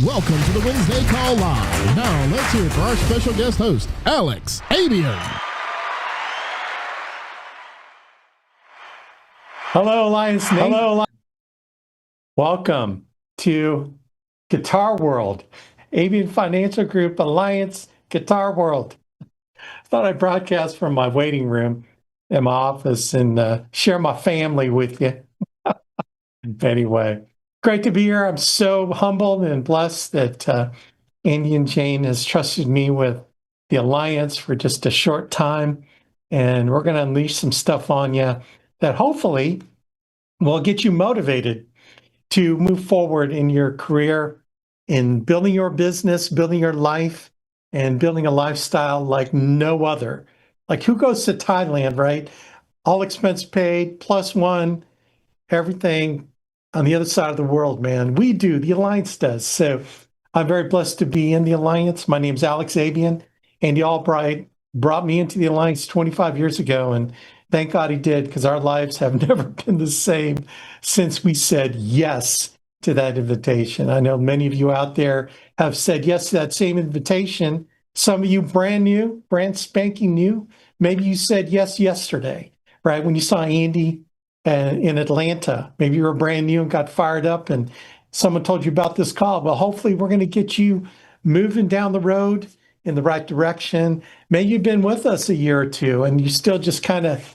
Welcome to the Wednesday Call Live. Now, let's hear it for our special guest host, Alex Abuyuan. Hello, Alliance Nation. Welcome to Guitar World, Abuyuan Financial Group Alliance Guitar World. Thought I'd broadcast from my waiting room in my office and share my family with you. Anyway, great to be here. I'm so humbled and blessed that Andy and Jane has trusted me with the Alliance for just a short time. And we're going to unleash some stuff on you that hopefully will get you motivated to move forward in your career, in building your business, building your life, and building a lifestyle like no other. Like, who goes to Thailand, right? All expense paid, plus one, everything on the other side of the world, man. We do, the Alliance does. So I'm very blessed to be in the Alliance. My name's Alex Abuyuan. Andy Albright brought me into the Alliance 25 years ago, and thank God he did, because our lives have never been the same since we said yes to that invitation. I know many of you out there have said yes to that same invitation. Some of you brand spanking new. Maybe you said yes yesterday, right? When you saw Andy in Atlanta, maybe you were brand new and got fired up and someone told you about this call. Well, hopefully we're going to get you moving down the road in the right direction. Maybe you've been with us a year or two and you're still just kind of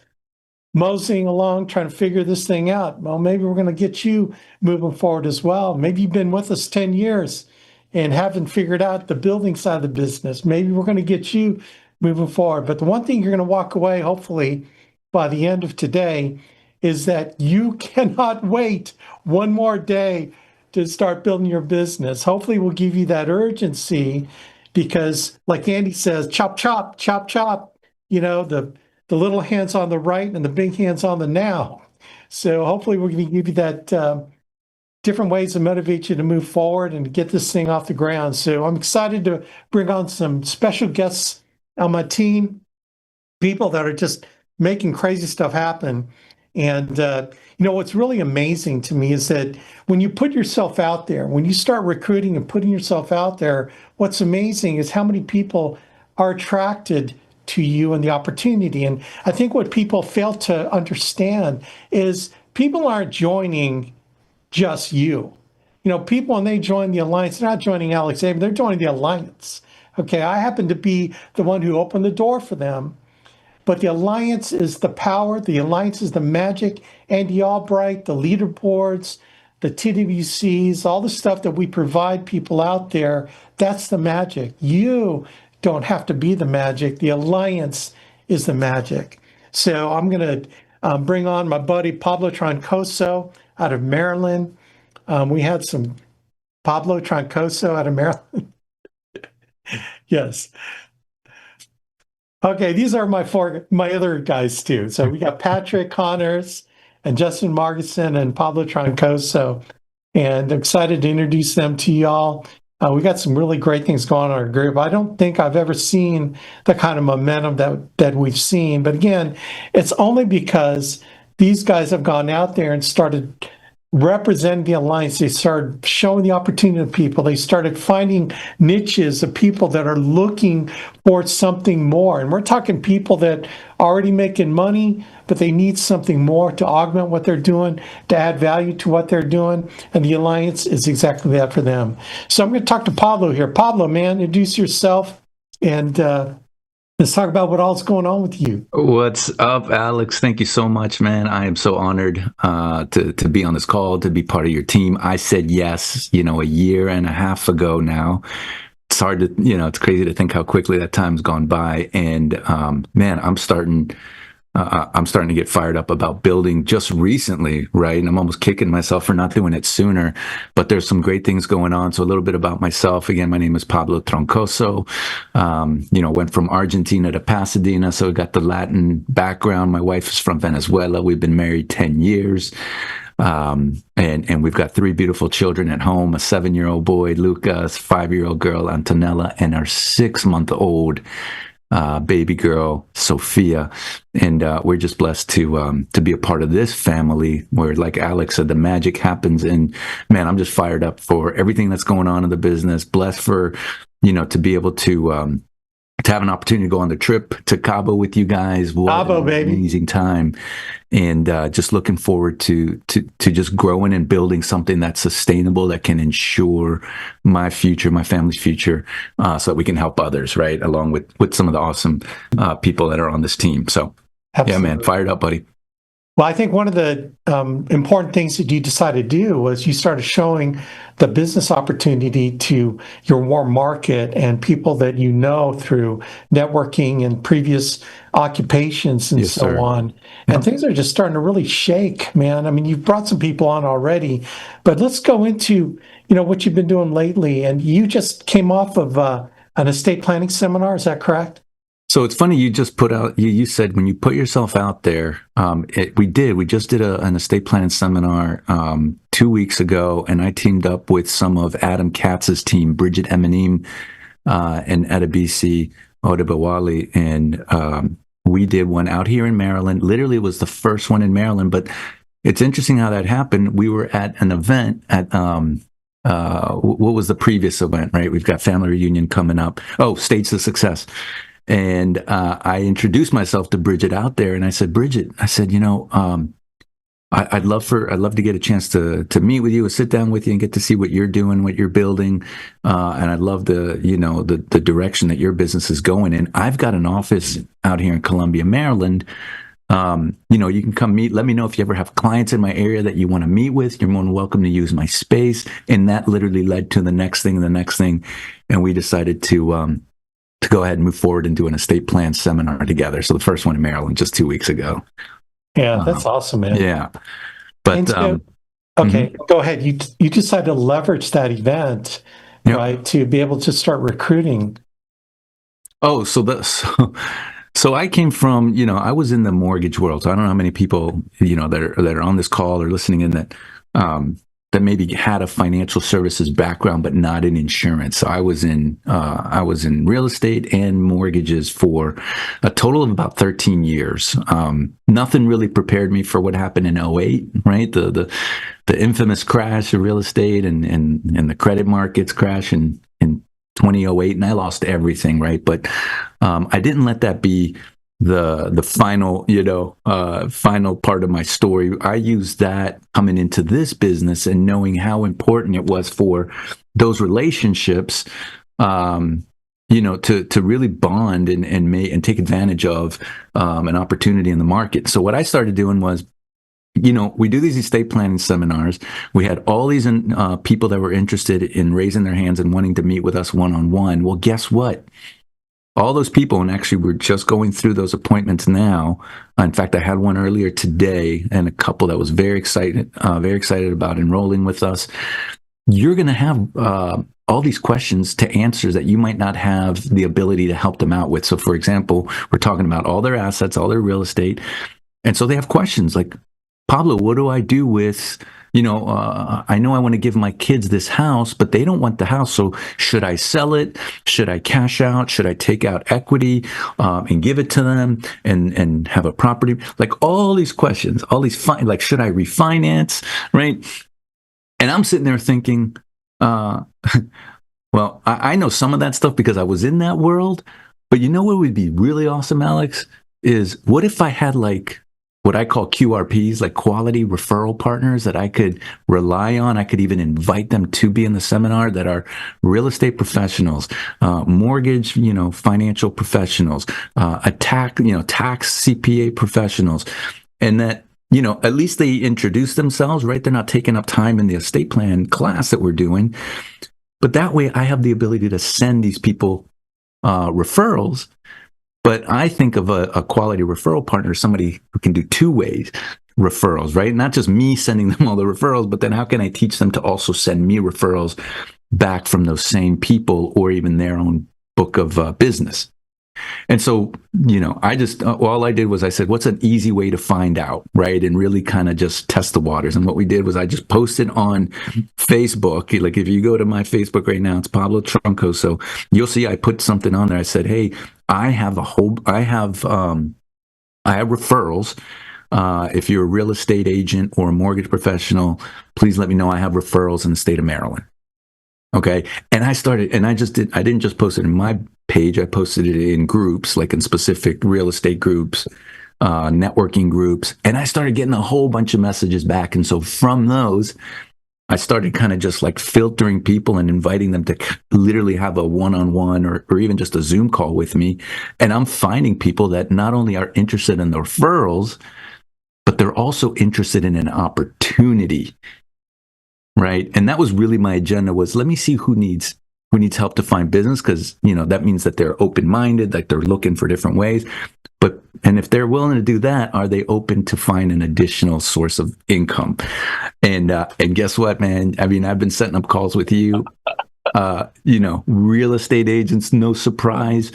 moseying along, trying to figure this thing out. Well, maybe we're going to get you moving forward as well. Maybe you've been with us 10 years and haven't figured out the building side of the business. Maybe we're going to get you moving forward. But the one thing you're going to walk away, hopefully, by the end of today, is that you cannot wait one more day to start building your business. Hopefully we'll give you that urgency because, like Andy says, chop, chop, chop, chop, the little hands on the right and the big hands on the now. So hopefully we're going to give you that different ways to motivate you to move forward and get this thing off the ground. So I'm excited to bring on some special guests on my team, people that are just making crazy stuff happen. And, what's really amazing to me is that when you put yourself out there, when you start recruiting and putting yourself out there, what's amazing is how many people are attracted to you and the opportunity. And I think what people fail to understand is people aren't joining just you. People, when they join the Alliance, they're not joining Alex Abuyuan, they're joining the Alliance. Okay, I happen to be the one who opened the door for them. But the Alliance is the power, the Alliance is the magic. Andy Albright, the leaderboards, the TWCs, all the stuff that we provide people out there, that's the magic. You don't have to be the magic. The Alliance is the magic. So I'm going to bring on my buddy Pablo Troncoso out of Maryland. We had some Pablo Troncoso out of Maryland. Yes. Okay, these are my other guys too. So we got Patrick Connors and Justin Margeson and Pablo Troncoso, and I'm excited to introduce them to y'all. We got some really great things going on in our group. I don't think I've ever seen the kind of momentum that we've seen. But again, it's only because these guys have gone out there and started representing the Alliance. They started showing the opportunity to people. They started finding niches of people that are looking for something more. And we're talking people that are already making money, but they need something more to augment what they're doing, to add value to what they're doing. And the Alliance is exactly that for them. So I'm going to talk to Pablo here. Pablo, man, introduce yourself and let's talk about what all's going on with you. What's up, Alex? Thank you so much, man. I am so honored to be on this call, to be part of your team. I said yes, a year and a half ago now. It's hard to, it's crazy to think how quickly that time's gone by. And man, I'm starting to get fired up about building just recently, right? And I'm almost kicking myself for not doing it sooner, but there's some great things going on. So a little bit about myself. Again, my name is Pablo Troncoso. Went from Argentina to Pasadena. So I got the Latin background. My wife is from Venezuela. We've been married 10 years. And we've got 3 beautiful children at home, a 7-year-old boy, Luca, a 5-year-old girl, Antonella, and our 6-month-old baby girl, Sophia. And we're just blessed to be a part of this family where, like Alex said, the magic happens. And man, I'm just fired up for everything that's going on in the business. Blessed for, to be able to have an opportunity to go on the trip to Cabo with you guys. What Cabo, an baby. amazing time. And just looking forward to just growing and building something that's sustainable, that can ensure my future, my family's future, so that we can help others, right? Along with some of the awesome people that are on this team. So, Absolutely. Yeah, man, fired up, buddy. Well, I think one of the important things that you decided to do was you started showing the business opportunity to your warm market and people that you know through networking and previous occupations and Yes, so sir. on. And things are just starting to really shake, man. I mean, you've brought some people on already, but let's go into, what you've been doing lately. And you just came off of an estate planning seminar, is that correct? So it's funny, you just put out, you said when you put yourself out there, we just did an estate planning seminar 2 weeks ago, and I teamed up with some of Adam Katz's team, Bridget Eminim and Adebisi Odebawale, and we did one out here in Maryland. Literally, it was the first one in Maryland, but it's interesting how that happened. We were at an event at, what was the previous event, right? We've got Family Reunion coming up. Oh, Stage to Success. And I introduced myself to Bridget out there, and I said, Bridget, I'd love to get a chance to meet with you, sit down with you, and get to see what you're doing, what you're building, and I'd love the direction that your business is going in. I've got an office out here in Columbia, Maryland. You can come meet. Let me know if you ever have clients in my area that you want to meet with. You're more than welcome to use my space. And that literally led to the next thing, and we decided to go ahead and move forward and do an estate plan seminar together. So the first one in Maryland just 2 weeks ago. Yeah, that's awesome, man. Yeah. But okay, Go ahead. You decided to leverage that event, right, to be able to start recruiting. Oh, so I came from, I was in the mortgage world. So I don't know how many people, that are on this call or listening in that maybe had a financial services background, but not in insurance. So I was in real estate and mortgages for a total of about 13 years. Nothing really prepared me for what happened in '08, right? The infamous crash of real estate and the credit markets crash in 2008, and I lost everything, right? But I didn't let that be the final, final part of my story. I used that coming into this business and knowing how important it was for those relationships, to really bond and take advantage of an opportunity in the market. So what I started doing was, we do these estate planning seminars. We had all these people that were interested in raising their hands and wanting to meet with us one-on-one. Well, guess what? All those people, and actually we're just going through those appointments now. In fact, I had one earlier today, and a couple that was very excited about enrolling with us. You're going to have all these questions to answer that you might not have the ability to help them out with. So, for example, we're talking about all their assets, all their real estate, and so they have questions like, Pablo, what do I do with, I know I want to give my kids this house, but they don't want the house. So should I sell it? Should I cash out? Should I take out equity and give it to them and have a property? Like all these questions, should I refinance? Right. And I'm sitting there thinking, well, I know some of that stuff because I was in that world, but you know what would be really awesome, Alex, is what if I had what I call QRPs, like quality referral partners that I could rely on. I could even invite them to be in the seminar that are real estate professionals, mortgage, financial professionals, tax CPA professionals. And that, at least they introduce themselves, right? They're not taking up time in the estate plan class that we're doing. But that way I have the ability to send these people referrals. But I think of a quality referral partner, somebody who can do two ways referrals, right? Not just me sending them all the referrals, but then how can I teach them to also send me referrals back from those same people or even their own book of business? And so, I just, all I did was I said, what's an easy way to find out, right? And really kind of just test the waters. And what we did was I just posted on Facebook. Like if you go to my Facebook right now, it's Pablo Trunco. So you'll see I put something on there. I said, hey, I have referrals. If you're a real estate agent or a mortgage professional, please let me know. I have referrals in the state of Maryland. Okay. And I didn't just post it in my page. I posted it in groups, like in specific real estate groups, networking groups. And I started getting a whole bunch of messages back. And so from those, I started kind of just like filtering people and inviting them to literally have a one-on-one or even just a Zoom call with me. And I'm finding people that not only are interested in the referrals, but they're also interested in an opportunity, right? And that was really my agenda, was let me see who needs help to find business, because, that means that they're open-minded, like they're looking for different ways. And if they're willing to do that, are they open to find an additional source of income? And guess what, man? I mean, I've been setting up calls with you, real estate agents, no surprise.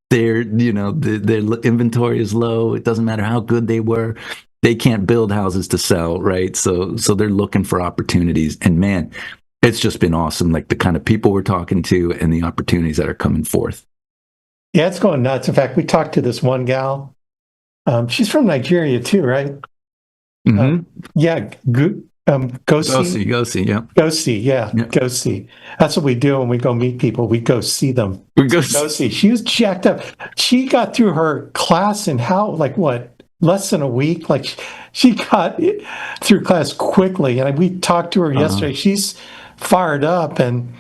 Their inventory is low. It doesn't matter how good they were. They can't build houses to sell, right? So they're looking for opportunities. And man, it's just been awesome. Like the kind of people we're talking to and the opportunities that are coming forth. Yeah, it's going nuts. In fact, we talked to this one gal. She's from Nigeria too, right? Mm-hmm. Yeah. Go see. Yeah. Go see. Yeah. Yep. Go see. That's what we do when we go meet people. We go see them. We go see. She was jacked up. She got through her class in less than a week. Like she got through class quickly. And we talked to her yesterday. She's fired up. And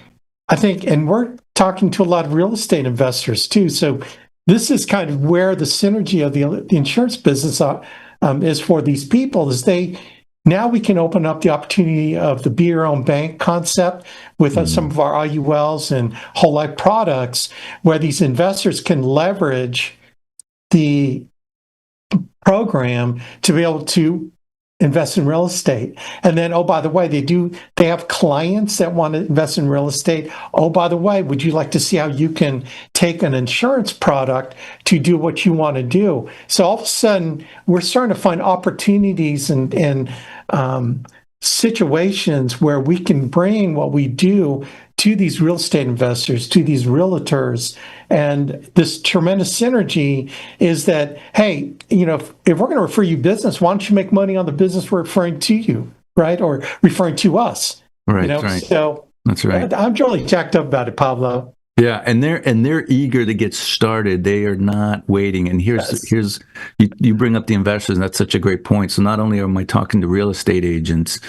I think, and we're talking to a lot of real estate investors too. So this is kind of where the synergy of the insurance business is for these people, is now we can open up the opportunity of the be your own bank concept with some of our IULs and whole life products, where these investors can leverage the program to be able to invest in real estate. And then, oh, by the way, they have clients that want to invest in real estate. Oh, by the way, would you like to see how you can take an insurance product to do what you want to do? So all of a sudden, we're starting to find opportunities and situations where we can bring what we do to these real estate investors, to these realtors. And this tremendous synergy is that, hey, if we're going to refer you business, why don't you make money on the business we're referring to you, right? Or referring to us. Right. Right. So that's right. I'm really jacked up about it, Pablo. Yeah, and they're eager to get started. They are not waiting. And here's you bring up the investors, and that's such a great point. So not only am I talking to real estate agents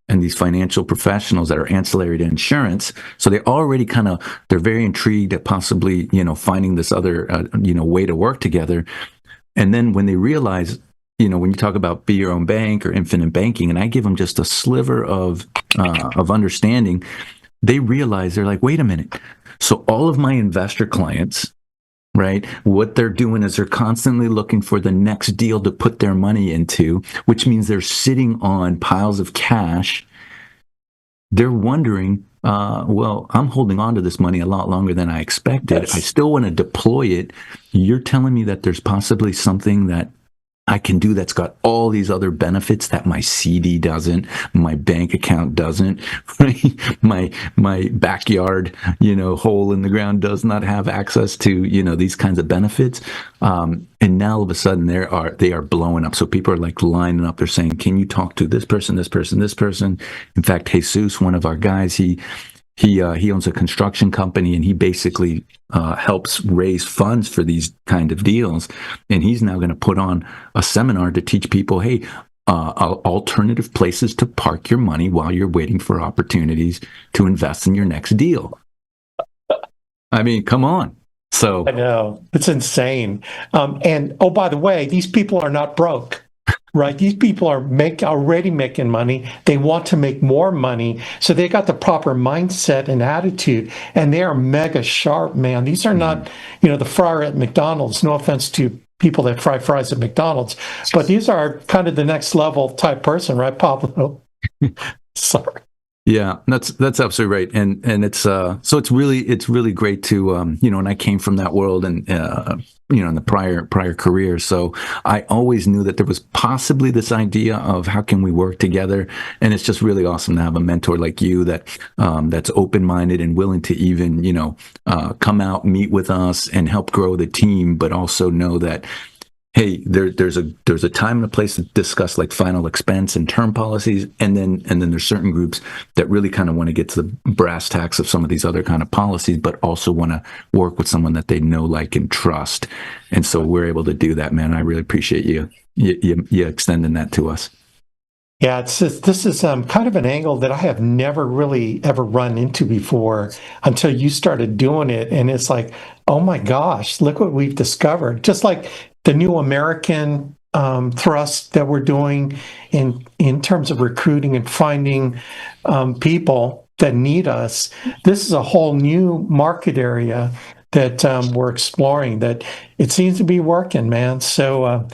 and these financial professionals that are ancillary to insurance, so they already they're very intrigued at possibly finding this other way to work together. And then when they realize, when you talk about be your own bank or infinite banking, and I give them just a sliver of understanding, they realize, they're like, wait a minute. So all of my investor clients, right, what they're doing is they're constantly looking for the next deal to put their money into, which means they're sitting on piles of cash. They're wondering, well, I'm holding on to this money a lot longer than I expected. Yes. I still want to deploy it. You're telling me that there's possibly something that I can do that's got all these other benefits that my CD doesn't, my bank account doesn't, right? My backyard, hole in the ground does not have access to, these kinds of benefits. And now all of a sudden they are blowing up. So people are like lining up. They're saying, can you talk to this person, this person, this person? In fact, Jesus, one of our guys, he owns a construction company, and he basically helps raise funds for these kind of deals. And he's now going to put on a seminar to teach people, hey, alternative places to park your money while you're waiting for opportunities to invest in your next deal. I mean, come on. So I know, it's insane. And oh, by the way, these people are not broke. Right. These people are already making money. They want to make more money. So they got the proper mindset and attitude, and they are mega sharp, man. These are not, the fryer at McDonald's. No offense to people that fry fries at McDonald's, but these are kind of the next level type person, right, Pablo? Sorry. Yeah, that's absolutely right, and it's so it's really great to and I came from that world, and in the prior career, so I always knew that there was possibly this idea of how can we work together, and it's just really awesome to have a mentor like you that's open minded and willing to even come out, meet with us, and help grow the team, but also know that, hey, there's a time and a place to discuss like final expense and term policies, and then there's certain groups that really kind of want to get to the brass tacks of some of these other kind of policies, but also want to work with someone that they know, like, and trust. And so we're able to do that, man. I really appreciate you extending that to us. Yeah, this is kind of an angle that I have never really ever run into before until you started doing it. And it's like, oh my gosh, look what we've discovered. Just like the new American thrust that we're doing in terms of recruiting and finding people that need us. This is a whole new market area that we're exploring that it seems to be working, man. So,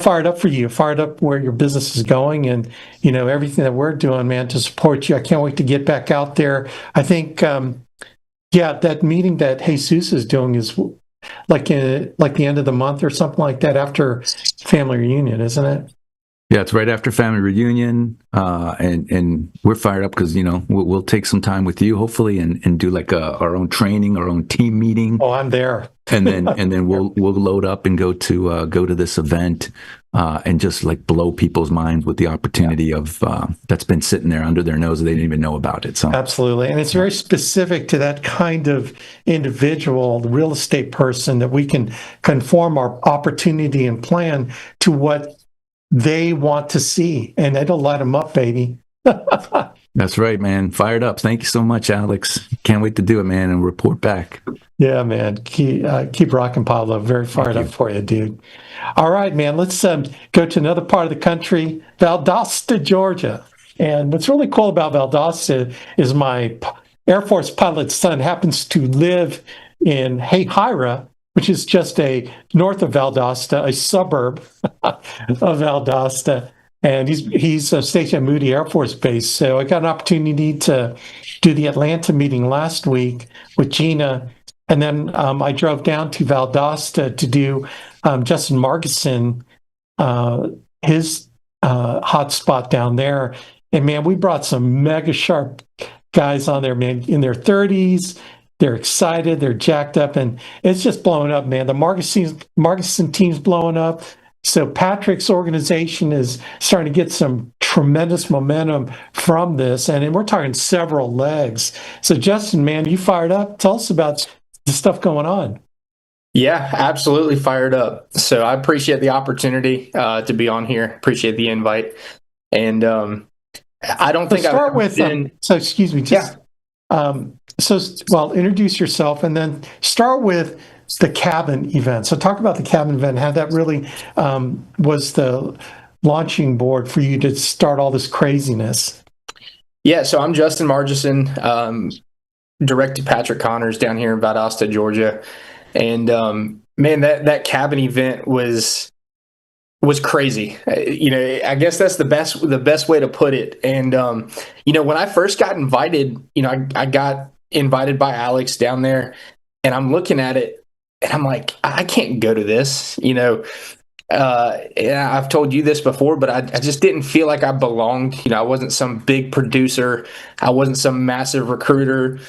fired up for you, fired up where your business is going, and everything that we're doing, man, to support you. I can't wait to get back out there. I think, that meeting that Jesus is doing is like the end of the month or something like that, after family reunion, isn't it? Yeah, it's right after family reunion, and we're fired up because we'll take some time with you, hopefully, and do like our own training, our own team meeting. Oh, I'm there. and then we'll load up and go to this event, and just like blow people's minds with the opportunity of that's been sitting there under their nose, they didn't even know about it. So absolutely, and it's very specific to that kind of individual, the real estate person, that we can conform our opportunity and plan to what they want to see, and it'll light them up, baby. That's right, man. Fired up. Thank you so much, Alex. Can't wait to do it, man, and report back. Yeah, man. Keep rocking, Pablo. Very fired up for you, dude. All right, man. Let's go to another part of the country, Valdosta, Georgia. And what's really cool about Valdosta is my Air Force pilot's son happens to live in Hahira, which is just north of Valdosta, a suburb of Valdosta. And he's stationed at Moody Air Force Base. So I got an opportunity to do the Atlanta meeting last week with Gina. And then I drove down to Valdosta to do Justin Margison, his hotspot down there. And man, we brought some mega sharp guys on there, man, in their 30s. They're excited, they're jacked up, and it's just blowing up, man. The Margison team's blowing up. So Patrick's organization is starting to get some tremendous momentum from this, and we're talking several legs. So Justin, man, you fired up? Tell us about the stuff going on. Yeah, absolutely fired up. So I appreciate the opportunity to be on here. Appreciate the invite, and I don't think start with. So excuse me, just introduce yourself, and then start with the cabin event. So talk about the cabin event, how that really was the launching board for you to start all this craziness. Yeah, so I'm Justin Margison, direct to Patrick Connors down here in Valdosta, Georgia. And man, that cabin event was crazy. I guess that's the best way to put it. And when I first got invited, I got invited by Alex down there, and I'm looking at it, and I'm like, I can't go to this, and I've told you this before, but I just didn't feel like I belonged. I wasn't some big producer. I wasn't some massive recruiter.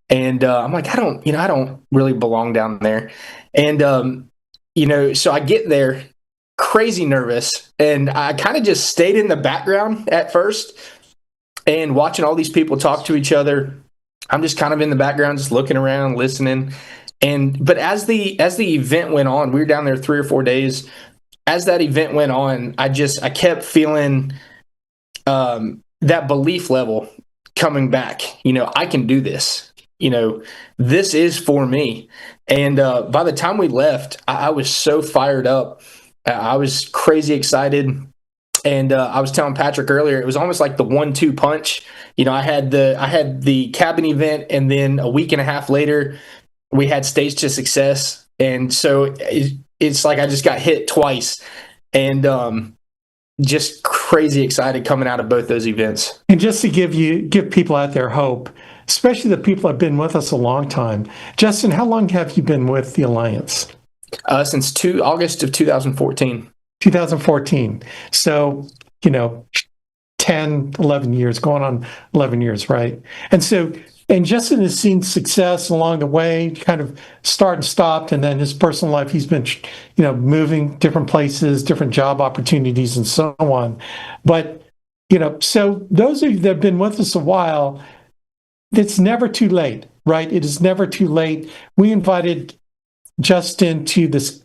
And I'm like, I don't really belong down there. And, so I get there crazy nervous, and I kind of just stayed in the background at first and watching all these people talk to each other. I'm just kind of in the background, just looking around, listening. But as the event went on, we were down there 3 or 4 days. As that event went on, I kept feeling that belief level coming back. I can do this. This is for me. And by the time we left, I was so fired up. I was crazy excited. And I was telling Patrick earlier, it was almost like the 1-2 punch. I had the cabin event, and then a week and a half later, we had Stage to Success. And so it's like I just got hit twice, and just crazy excited coming out of both those events. And just to give people out there hope, especially the people that have been with us a long time. Justin, how long have you been with the Alliance? Since August of 2014. 2014. So, 10, 11 years, going on 11 years, right? And Justin has seen success along the way, kind of start and stopped, and then his personal life, he's been, moving different places, different job opportunities, and so on. But, so those of you that have been with us a while, it's never too late, right? It is never too late. We invited Justin to this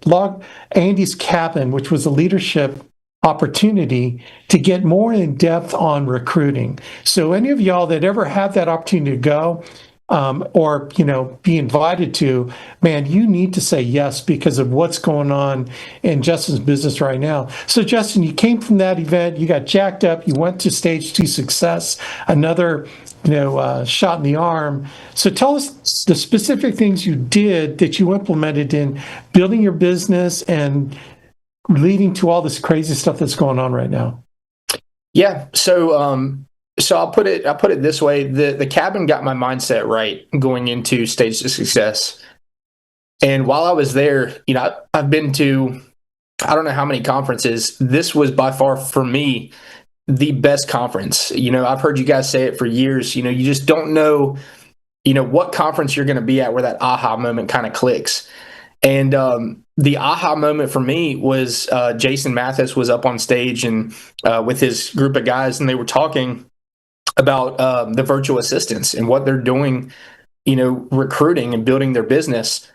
Andy's cabin, which was a leadership opportunity to get more in depth on recruiting. So any of y'all that ever have that opportunity to go or be invited to, man, you need to say yes because of what's going on in Justin's business right now. So Justin, you came from that event, you got jacked up, you went to stage 2 success, another shot in the arm. So tell us the specific things you did that you implemented in building your business and leading to all this crazy stuff that's going on right now. Yeah. So I'll put it this way. The cabin got my mindset right going into Stage to Success. And while I was there, I've been to, I don't know how many conferences. This was by far for me the best conference. I've heard you guys say it for years. You just don't know, what conference you're going to be at where that aha moment kind of clicks. And the aha moment for me was Jason Mathis was up on stage and with his group of guys, and they were talking about the virtual assistants and what they're doing, recruiting and building their business.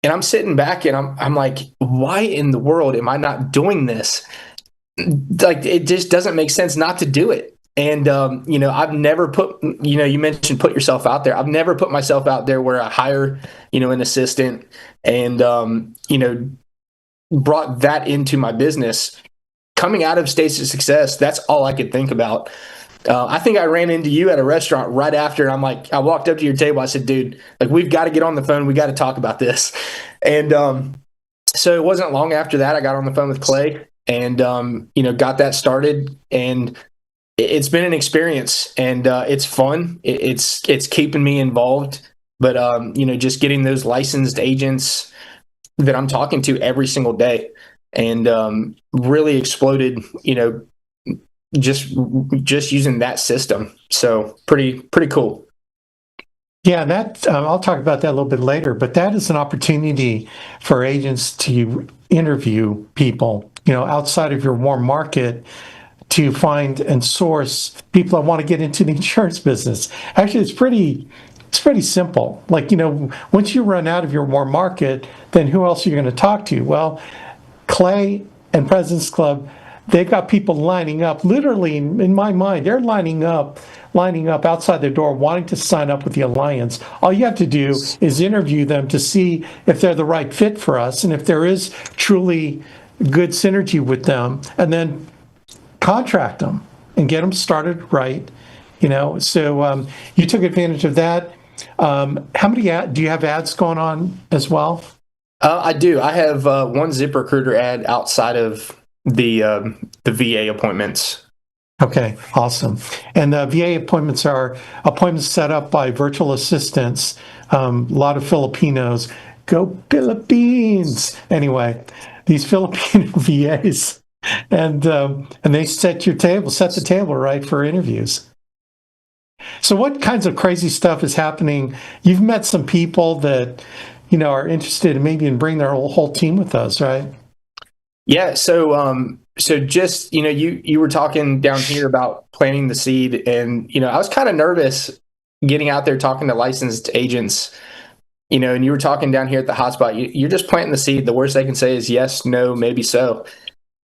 And I'm sitting back and I'm like, why in the world am I not doing this? Like, it just doesn't make sense not to do it. And, I've never put, you mentioned put yourself out there. I've never put myself out there where I hire, an assistant and, brought that into my business. Coming out of Stage to Success, that's all I could think about. I think I ran into you at a restaurant right after. And I walked up to your table. I said, dude, we've got to get on the phone. We got to talk about this. And so it wasn't long after that, I got on the phone with Clay and, got that started. And it's been an experience and it's fun. It's keeping me involved. But, just getting those licensed agents that I'm talking to every single day and really exploded, just using that system. So pretty cool. Yeah, that I'll talk about that a little bit later, but that is an opportunity for agents to interview people, outside of your warm market to find and source people that want to get into the insurance business. Actually, it's pretty simple. Once you run out of your warm market, then who else are you going to talk to? Well, Clay and President's Club, they've got people lining up, literally in my mind, they're lining up outside the door wanting to sign up with the Alliance. All you have to do is interview them to see if they're the right fit for us and if there is truly good synergy with them, and then contract them and get them started right. So you took advantage of that. How many do you have ads going on as well? I do. I have one ZipRecruiter ad outside of the VA appointments. Okay, awesome. And the VA appointments are appointments set up by virtual assistants. A lot of Filipinos. Go Philippines! Anyway, these Filipino VAs, and they set the table right for interviews. So what kinds of crazy stuff is happening? You've met some people that, are interested in maybe in bringing their whole team with us, right? Yeah. So just, you were talking down here about planting the seed and, I was kind of nervous getting out there talking to licensed agents, and you were talking down here at the hotspot, you're just planting the seed. The worst they can say is yes, no, maybe so.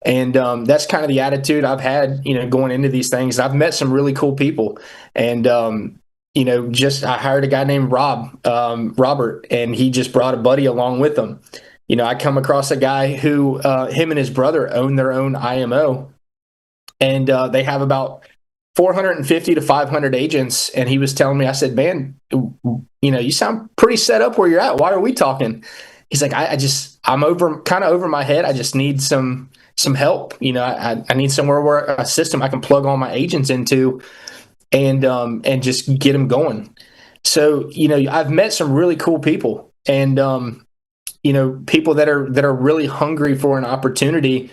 And that's kind of the attitude I've had, going into these things. I've met some really cool people. And, I hired a guy named Robert, and he just brought a buddy along with him. I come across a guy who, him and his brother own their own IMO. And they have about 450 to 500 agents. And he was telling me, I said, man, you sound pretty set up where you're at. Why are we talking? He's like, I'm kind of over my head. I just need some some help. I need somewhere where a system I can plug all my agents into and just get them going. So, I've met some really cool people and, people that are really hungry for an opportunity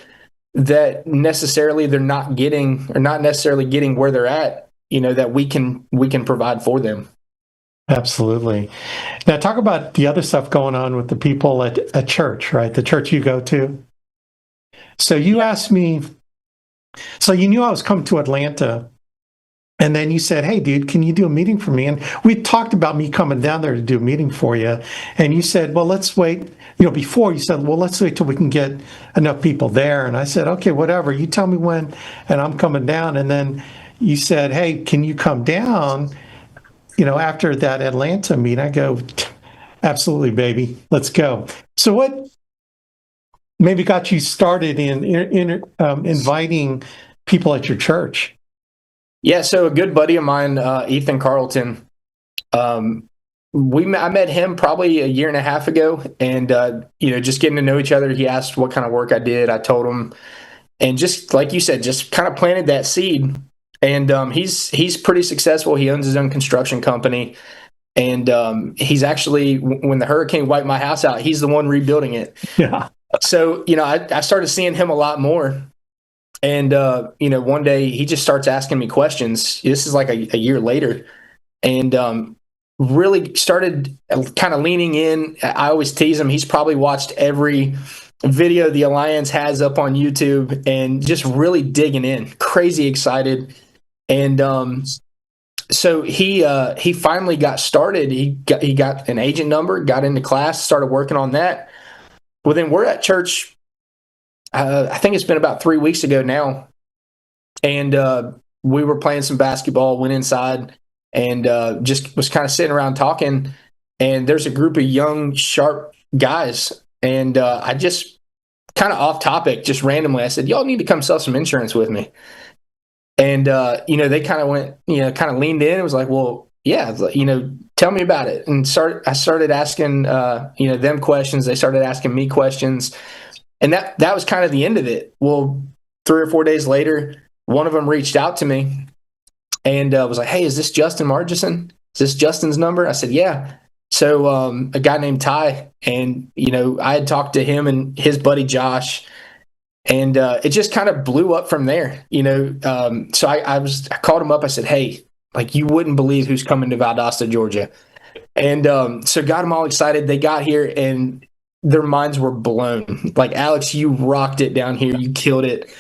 that necessarily they're not getting or not necessarily getting where they're at, that we can provide for them. Absolutely. Now talk about the other stuff going on with the people at church, right? The church you go to. So you asked me, so you knew I was coming to Atlanta. And then you said, hey, dude, can you do a meeting for me? And we talked about me coming down there to do a meeting for you. And you said, well, let's wait. Before you said, well, let's wait till we can get enough people there. And I said, okay, whatever. You tell me when, and I'm coming down. And then you said, hey, can you come down, after that Atlanta meet? I go, absolutely, baby. Let's go. So what maybe got you started in inviting people at your church? Yeah, so a good buddy of mine, Ethan Carlton, I met him probably a year and a half ago, and just getting to know each other. He asked what kind of work I did. I told him, and just like you said, just kind of planted that seed. And he's pretty successful. He owns his own construction company, and he's actually, when the hurricane wiped my house out, he's the one rebuilding it. Yeah. So I started seeing him a lot more. And, one day he just starts asking me questions. This is like a year later, and really started kind of leaning in. I always tease him. He's probably watched every video the Alliance has up on YouTube and just really digging in, crazy excited. And so he finally got started. He got an agent number, got into class, started working on that. Well, then we're at church. I think it's been about 3 weeks ago now, and we were playing some basketball, went inside, and just was kind of sitting around talking, and there's a group of young, sharp guys, and I just kind of off topic, just randomly, I said, y'all need to come sell some insurance with me. And, they kind of went, kind of leaned in and was like, well, yeah, tell me about it. And I started asking, them questions. They started asking me questions. And that was kind of the end of it. Well, 3 or 4 days later, one of them reached out to me and was like, hey, is this Justin Margison? Is this Justin's number? I said, yeah. So a guy named Ty, and, I had talked to him and his buddy Josh, and it just kind of blew up from there. So I called him up. I said, hey, like, you wouldn't believe who's coming to Valdosta, Georgia. And so got them all excited. They got here and their minds were blown. Like, Alex, you rocked it down here. You killed it.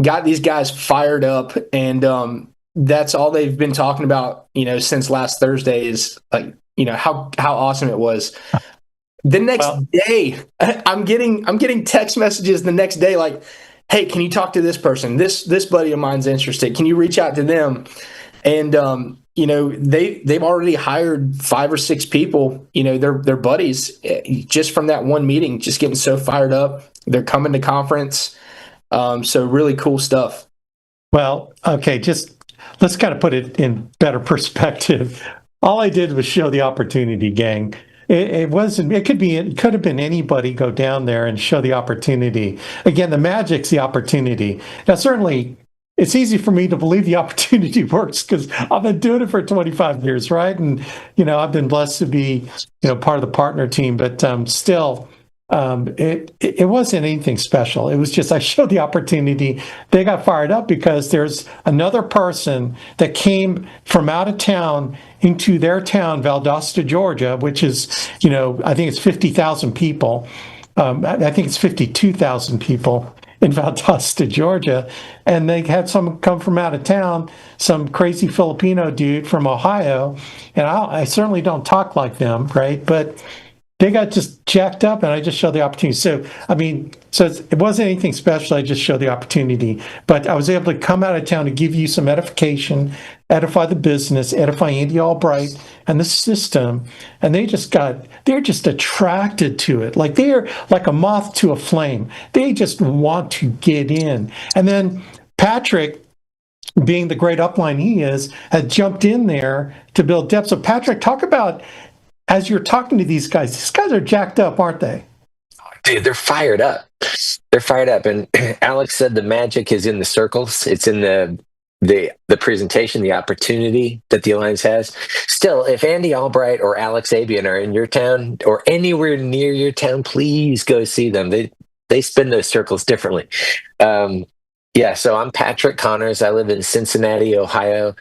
Got these guys fired up. And that's all they've been talking about, since last Thursday is like, how awesome it was. The next day, I'm getting text messages the next day like, hey, can you talk to this person? This buddy of mine's interested. Can you reach out to them? And they've already hired 5 or 6 people, their buddies, just from that one meeting, just getting so fired up. They're coming to conference. So really cool stuff. Well, okay, just let's kind of put it in better perspective. All I did was show the opportunity, gang. It wasn't. It could have been anybody. Go down there and show the opportunity. Again, the magic's the opportunity. Now, certainly, it's easy for me to believe the opportunity works because I've been doing it for 25 years, right? And I've been blessed to be part of the partner team. But still, it wasn't anything special. It was just I showed the opportunity. They got fired up because there's another person that came from out of town into their town, Valdosta, Georgia, which is, I think it's 50,000 people. I think it's 52,000 people in Valdosta, Georgia. And they had someone come from out of town, some crazy Filipino dude from Ohio. And I certainly don't talk like them, right? But they got just jacked up, and I just showed the opportunity. So, it wasn't anything special. I just showed the opportunity. But I was able to come out of town to give you some edification, edify the business, edify Andy Albright and the system. And they're just attracted to it. Like they're like a moth to a flame. They just want to get in. And then Patrick, being the great upline he is, had jumped in there to build depth. So Patrick, talk about, as you're talking to these guys are jacked up, aren't they? Dude, they're fired up. They're fired up. And Alex said the magic is in the circles. It's in the presentation, the opportunity that the Alliance has. Still, if Andy Albright or Alex Abian are in your town or anywhere near your town, please go see them. They spin those circles differently. Yeah, so I'm Patrick Connors. I live in Cincinnati, Ohio.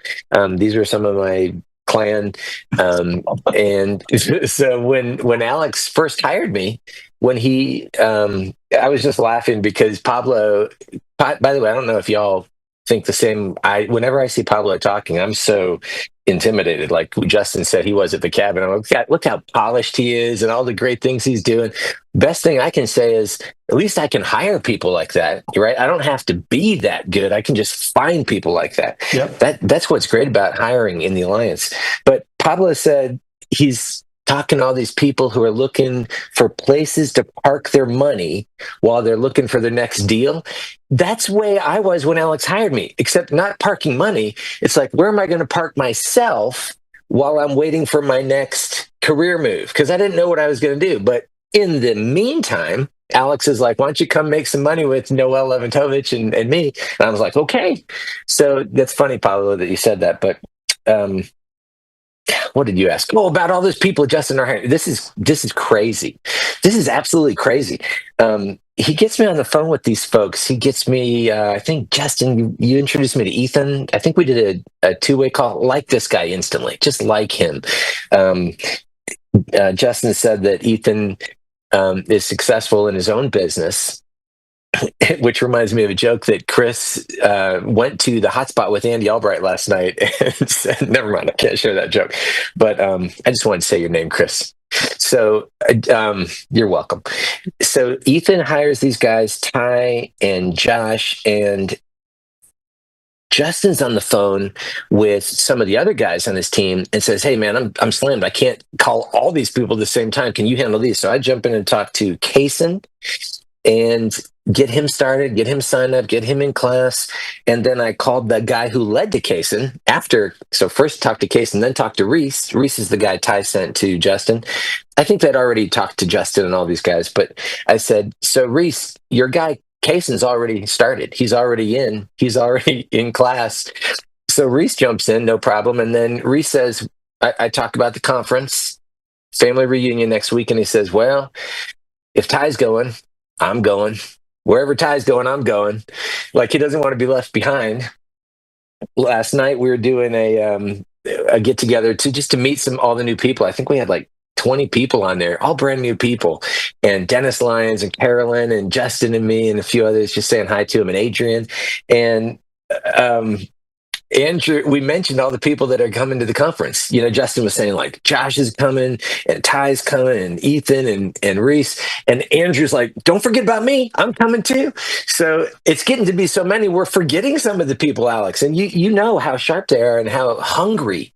These are some of my clan. And so when Alex first hired me, when I was just laughing because Pablo, by the way, I don't know if y'all think the same. Whenever I see Pablo talking, I'm so intimidated. Like Justin said, he was at the cabin. I'm like, look how polished he is and all the great things he's doing. Best thing I can say is at least I can hire people like that, right? I don't have to be that good. I can just find people like that. Yep. That's what's great about hiring in the Alliance. But Pablo said he's talking to all these people who are looking for places to park their money while they're looking for their next deal. That's the way I was when Alex hired me, except not parking money. It's like, where am I going to park myself while I'm waiting for my next career move? Because I didn't know what I was going to do. But in the meantime, Alex is like, why don't you come make some money with Noel Leventovich and me? And I was like, okay. So that's funny, Pablo, that you said that. But what did you ask? Oh, about all those people Justin are hiring. This is crazy. This is absolutely crazy. He gets me on the phone with these folks. He gets me, I think, Justin, you introduced me to Ethan. I think we did a two-way call. Like this guy instantly, just like him. Justin said that Ethan is successful in his own business, which reminds me of a joke that Chris went to the hotspot with Andy Albright last night and said, never mind, I can't share that joke. But I just wanted to say your name, Chris. So you're welcome. So Ethan hires these guys, Ty and Josh, and Justin's on the phone with some of the other guys on his team and says, hey, man, I'm slammed. I can't call all these people at the same time. Can you handle these? So I jump in and talk to Kaysen and get him started, get him signed up, get him in class. And then I called the guy who led to Kaysen after. So first talked to Kaysen, then talked to Reese. Reese is the guy Ty sent to Justin. I think they'd already talked to Justin and all these guys. But I said, so Reese, your guy Kaysen's already started. He's already in class. So Reese jumps in, no problem. And then Reese says, I talk about the conference, family reunion next week. And he says, well, if Ty's going, I'm going. Wherever Ty's going, I'm going. Like, he doesn't want to be left behind. Last night we were doing a get together to meet all the new people. I think we had like 20 people on there, all brand new people. And Dennis Lyons and Carolyn and Justin and me and a few others just saying hi to him, and Adrian. And Andrew, we mentioned all the people that are coming to the conference. You know, Justin was saying like Josh is coming and Ty's coming and Ethan and Reese. And Andrew's like, don't forget about me. I'm coming too. So it's getting to be so many. We're forgetting some of the people, Alex. And you know how sharp they are and how hungry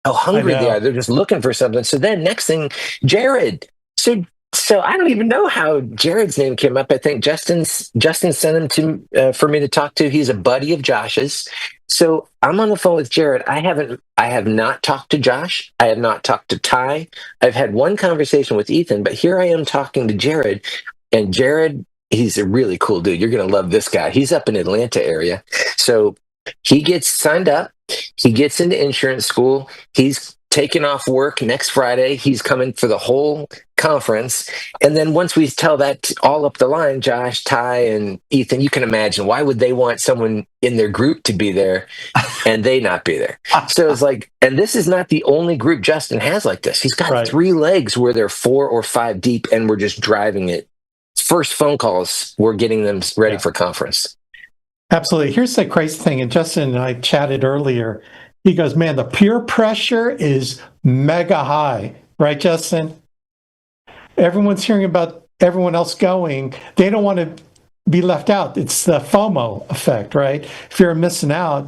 they are. They're just looking for something. So then next thing, Jared. So I don't even know how Jared's name came up. I think Justin sent him for me to talk to. He's a buddy of Josh's. So I'm on the phone with Jared. I have not talked to Josh. I have not talked to Ty. I've had one conversation with Ethan, but here I am talking to Jared. And Jared, he's a really cool dude. You're going to love this guy. He's up in Atlanta area. So he gets signed up. He gets into insurance school. He's taking off work next Friday. He's coming for the whole conference. And then once we tell that all up the line, Josh, Ty, and Ethan, you can imagine, why would they want someone in their group to be there and they not be there? So it's like, and this is not the only group Justin has like this. He's got 3 legs where they're 4 or 5 deep and we're just driving it. First phone calls, we're getting them ready for conference. Absolutely. Here's the crazy thing. And Justin and I chatted earlier. He goes, man, the peer pressure is mega high. Right, Justin? Everyone's hearing about everyone else going. They don't want to be left out. It's the FOMO effect, right? Fear of missing out.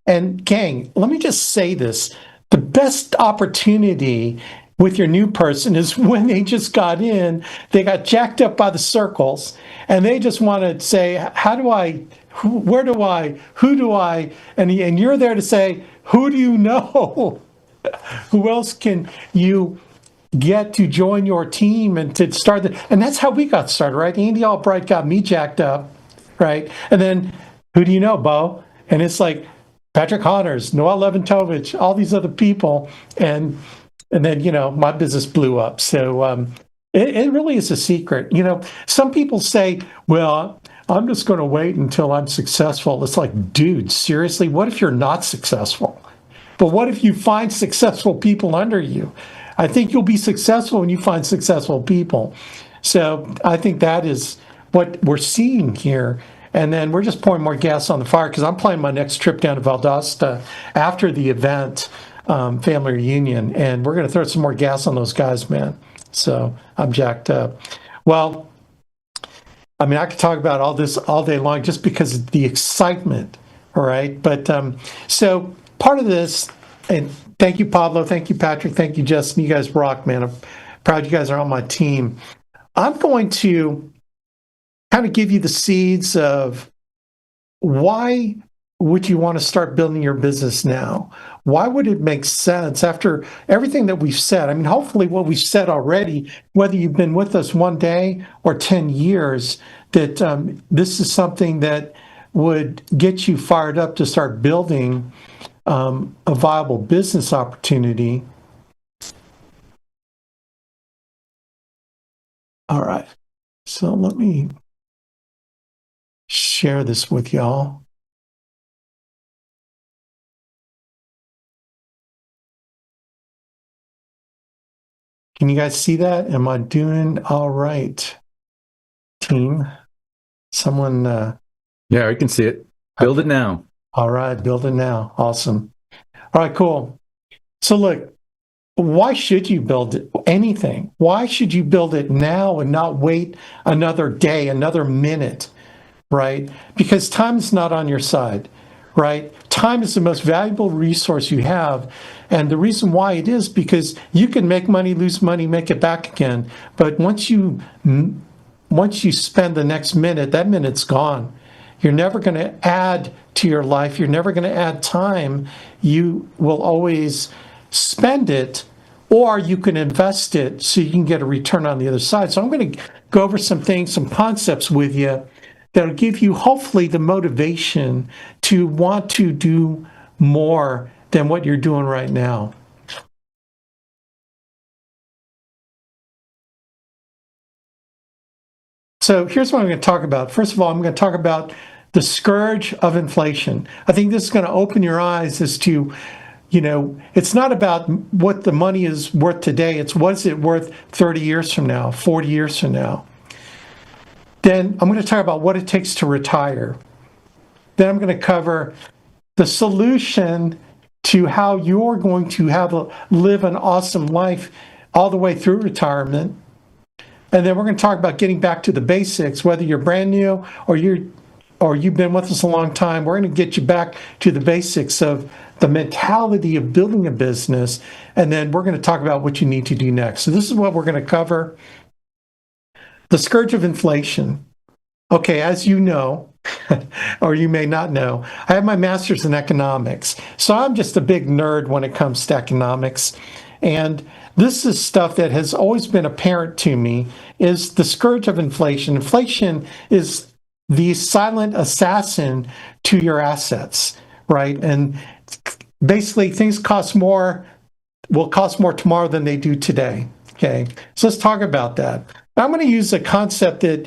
And gang, let me just say this. The best opportunity with your new person is when they just got in, they got jacked up by the circles, and they just want to say, where do I, who do I, and you're there to say, who do you know? Who else can you get to join your team and to start and that's how we got started, right? Andy Albright got me jacked up, right? And then who do you know, Bo? And it's like Patrick Connors, Noel Leventovich, all these other people, and then my business blew up. So it really is a secret. Some people say, well, I'm just going to wait until I'm successful. It's like, dude, seriously, what if you're not successful? But what if you find successful people under you? I think you'll be successful when you find successful people. So I think that is what we're seeing here. And then we're just pouring more gas on the fire because I'm planning my next trip down to Valdosta after the event, family reunion, and we're going to throw some more gas on those guys, man. So I'm jacked up. Well, I mean, I could talk about all this all day long just because of the excitement, all right? But so part of this, and thank you, Pablo. Thank you, Patrick. Thank you, Justin. You guys rock, man. I'm proud you guys are on my team. I'm going to kind of give you the seeds of why would you want to start building your business now? Why would it make sense after everything that we've said? I mean, hopefully what we've said already, whether you've been with us one day or 10 years, that this is something that would get you fired up to start building a viable business opportunity. All right, so let me share this with y'all. Can you guys see that? Am I doing all right, team? Someone? Yeah, I can see it. Build it now. All right, build it now. Awesome. All right, cool. So look, why should you build anything? Why should you build it now and not wait another day, another minute, right? Because time is not on your side, right? Time is the most valuable resource you have. And the reason why it is because you can make money, lose money, make it back again. But once you spend the next minute, that minute's gone. You're never going to add to your life. You're never going to add time. You will always spend it, or you can invest it so you can get a return on the other side. So I'm going to go over some things, some concepts with you that'll give you hopefully the motivation to want to do more than what you're doing right now. So here's what I'm going to talk about. First of all, I'm going to talk about the scourge of inflation. I think this is going to open your eyes as to, it's not about what the money is worth today. It's what is it worth 30 years from now, 40 years from now. Then I'm going to talk about what it takes to retire. Then I'm going to cover the solution to how you're going to live an awesome life all the way through retirement. And then we're going to talk about getting back to the basics, whether you're brand new or you've been with us a long time. We're going to get you back to the basics of the mentality of building a business. And then we're going to talk about what you need to do next. So this is what we're going to cover. The scourge of inflation. Okay, as you know, or you may not know, I have my master's in economics. So I'm just a big nerd when it comes to economics. And this is stuff that has always been apparent to me, is the scourge of inflation. Inflation is the silent assassin to your assets, right? And basically things will cost more tomorrow than they do today. Okay, so let's talk about that. I'm going to use a concept that,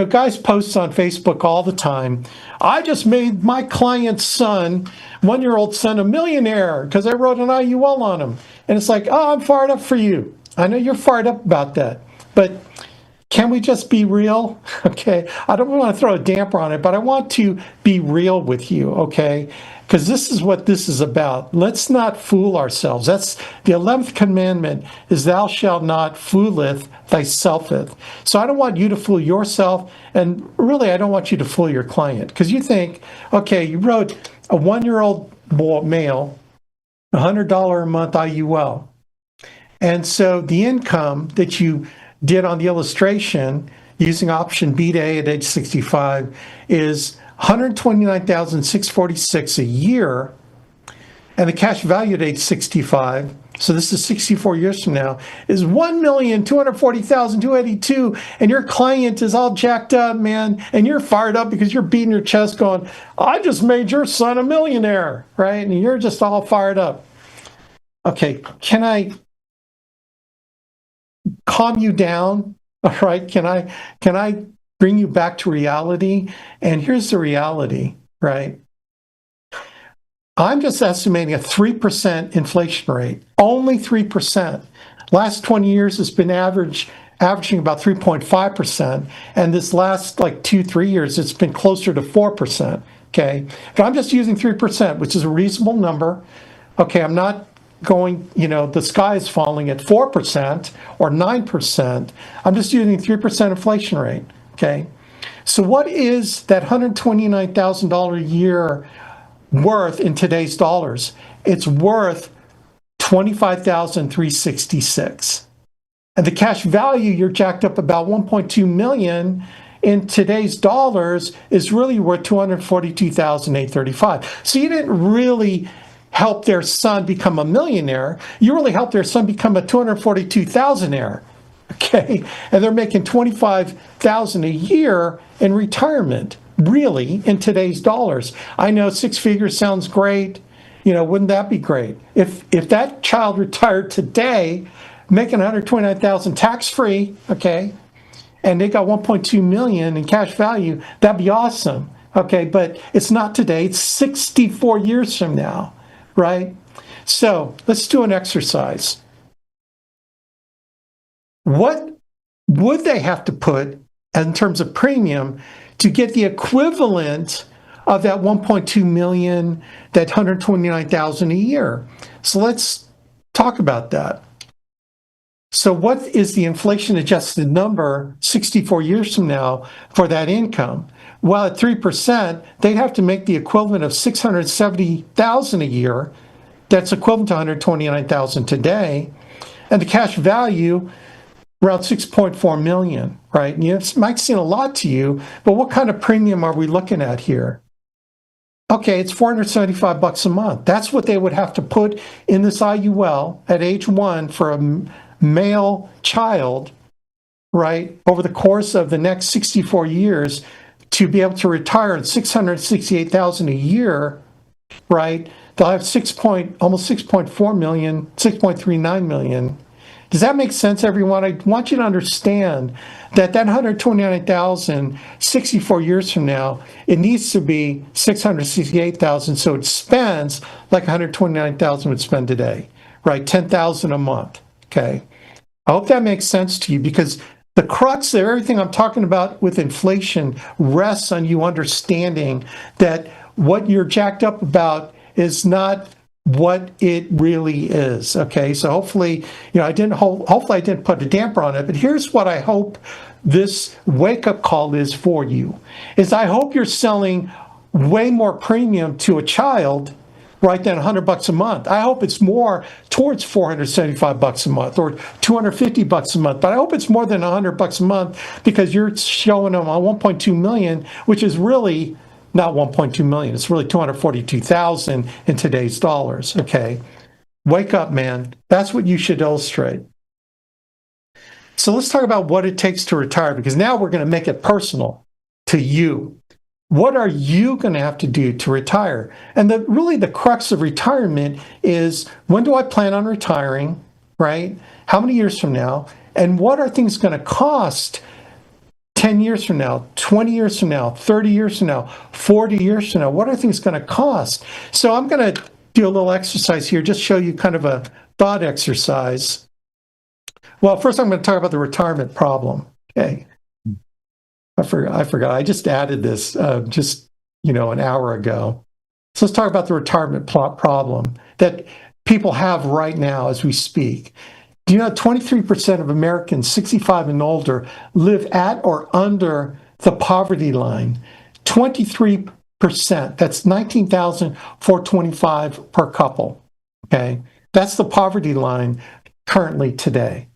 guys post on Facebook all the time. I just made my client's son, 1-year-old son, a millionaire because I wrote an IUL on him. And it's like, oh, I'm fired up for you. I know you're fired up about that. But can we just be real? Okay, I don't want to throw a damper on it, but I want to be real with you, okay? Because this is what this is about. Let's not fool ourselves. That's the 11th commandment, is thou shalt not fooleth thyselfeth. So I don't want you to fool yourself, and really I don't want you to fool your client. Because you think, okay, you wrote a 1-year-old male, $100 a month IUL. And so the income that you did on the illustration using option B to A at age 65 is $129,646 a year, and the cash value at age 65 so this is 64 years from now, is 1,240,282, and your client is all jacked up, man, and you're fired up because you're beating your chest going, I just made your son a millionaire, right? And you're just all fired up. Okay, can I calm you down? All right, can I bring you back to reality? And here's the reality, right? I'm just estimating a 3% inflation rate, only 3%. Last 20 years, it's been averaging about 3.5%. And this last 2-3 years, it's been closer to 4%. Okay. But I'm just using 3%, which is a reasonable number. Okay. I'm not going, the sky is falling at 4% or 9%. I'm just using 3% inflation rate. Okay. So what is that $129,000 a year worth in today's dollars? It's worth $25,366. And the cash value, you're jacked up about $1.2 million in today's dollars, is really worth $242,835. So you didn't really help their son become a millionaire. You really helped their son become a $242,000-aire. Okay, and they're making $25,000 a year in retirement, really, in today's dollars. I know 6 figures sounds great. Wouldn't that be great? If that child retired today, making $129,000 tax-free, okay, and they got $1.2 million in cash value, that'd be awesome. Okay, but it's not today. It's 64 years from now, right? So let's do an exercise. What would they have to put in terms of premium to get the equivalent of that 1.2 million, that 129,000 a year? So let's talk about that. So what is the inflation adjusted number 64 years from now for that income? Well, at 3%, they'd have to make the equivalent of 670,000 a year. That's equivalent to 129,000 today. And the cash value, around 6.4 million, right? And it might seem a lot to you, but what kind of premium are we looking at here? Okay, it's $475 a month. That's what they would have to put in this IUL at age 1 for a male child, right, over the course of the next 64 years to be able to retire at $668,000 a year, right? They'll have almost 6.4 million, 6.39 million. Does that make sense, everyone? I want you to understand that 129,000, 64 years from now, it needs to be 668,000, so it spends like 129,000 would spend today, right? 10,000 a month, okay? I hope that makes sense to you, because the crux of everything I'm talking about with inflation rests on you understanding that what you're jacked up about is not what it really is. Okay, so hopefully, hopefully I didn't put a damper on it, but here's what I hope this wake-up call is for you, is I hope you're selling way more premium to a child, right, than $100 a month. I hope it's more towards $475 a month or $250 a month, but I hope it's more than $100 a month, because you're showing them a 1.2 million, which is really not 1.2 million. It's really 242,000 in today's dollars. Okay. Wake up, man. That's what you should illustrate. So let's talk about what it takes to retire, because now we're going to make it personal to you. What are you going to have to do to retire? And really the crux of retirement is, when do I plan on retiring, right? How many years from now? And what are things going to cost 10 years from now, 20 years from now, 30 years from now, 40 years from now? What are things going to cost? So I'm going to do a little exercise here, just show you kind of a thought exercise. Well, first I'm going to talk about the retirement problem. Okay. I forgot. I just added this an hour ago. So let's talk about the retirement problem that people have right now as we speak. Do you know 23% of Americans 65 and older live at or under the poverty line? 23%. That's $19,425 per couple. Okay, that's the poverty line currently today.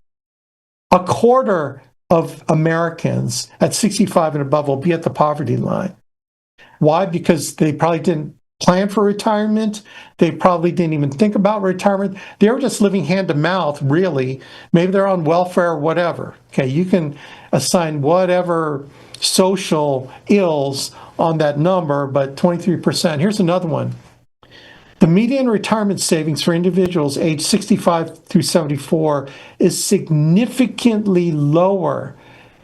A quarter of Americans at 65 and above will be at the poverty line. Why? Because they probably didn't plan for retirement. They probably didn't even think about retirement. They were just living hand to mouth, really. Maybe they're on welfare or whatever. Okay, you can assign whatever social ills on that number, but 23%. Here's another one. The median retirement savings for individuals aged 65 through 74 is significantly lower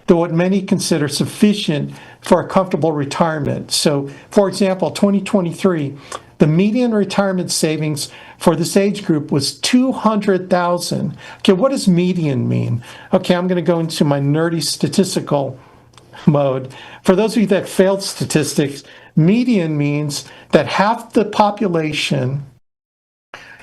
than what many consider sufficient for a comfortable retirement. So, for example, 2023, the median retirement savings for this age group was $200,000. Okay, what does median mean? Okay, I'm going to go into my nerdy statistical mode. For those of you that failed statistics, median means that half the population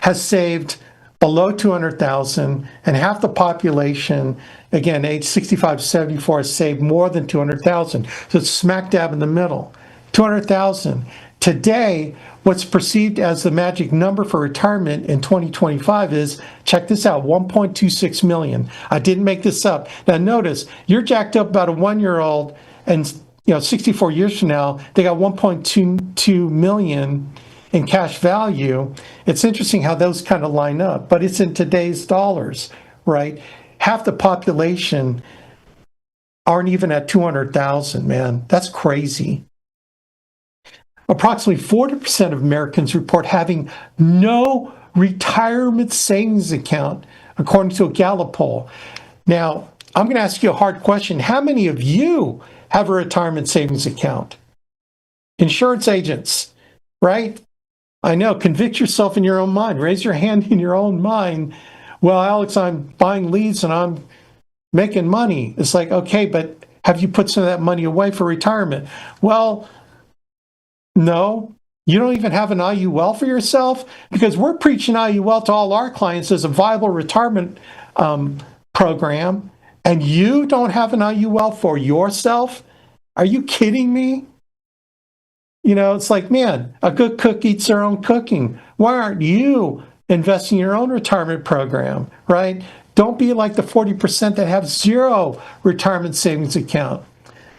has saved below 200,000 and half the population, again, age 65 to 74, has saved more than 200,000. So it's smack dab in the middle. 200,000. Today, what's perceived as the magic number for retirement in 2025 is, check this out, 1.26 million. I didn't make this up. Now notice, you're jacked up about a 1-year-old, and 64 years from now, they got 1.22 million in cash value. It's interesting how those kind of line up, but it's in today's dollars, right? Half the population aren't even at 200,000, man. That's crazy. Approximately 40% of Americans report having no retirement savings account, according to a Gallup poll. Now, I'm going to ask you a hard question. How many of you have a retirement savings account? Insurance agents, right? I know, convict yourself in your own mind. Raise your hand in your own mind. Well, Alex, I'm buying leads and I'm making money. It's like, okay, but have you put some of that money away for retirement? Well, no. You don't even have an IUL for yourself? Because we're preaching IUL to all our clients as a viable retirement program, and you don't have an IUL for yourself? Are you kidding me? It's like, man, a good cook eats their own cooking. Why aren't you investing in your own retirement program, right? Don't be like the 40% that have zero retirement savings account.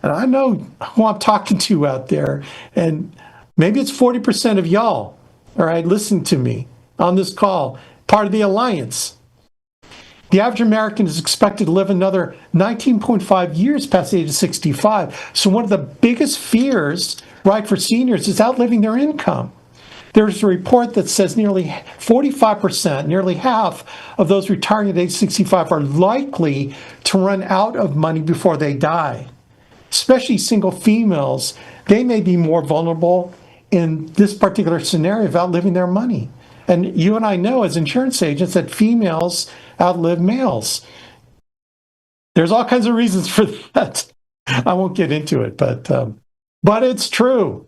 And I know who I'm talking to out there, and maybe it's 40% of y'all, all right, listen to me on this call, part of the alliance. The average American is expected to live another 19.5 years past the age of 65. So one of the biggest fears, right, for seniors is outliving their income. There's a report that says nearly 45%, nearly half of those retiring at age 65 are likely to run out of money before they die. Especially single females, they may be more vulnerable in this particular scenario of outliving their money. And you and I know as insurance agents that females outlive males. There's all kinds of reasons for that. I won't get into it, but it's true.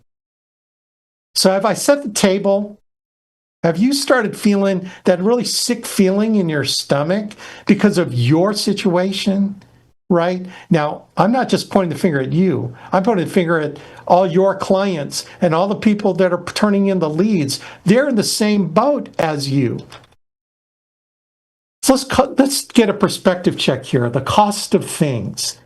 So have I set the table? Have you started feeling that really sick feeling in your stomach because of your situation? Right? Now, I'm not just pointing the finger at you. I'm pointing the finger at all your clients and all the people that are turning in the leads. They're in the same boat as you. So let's get a perspective check here. The cost of things.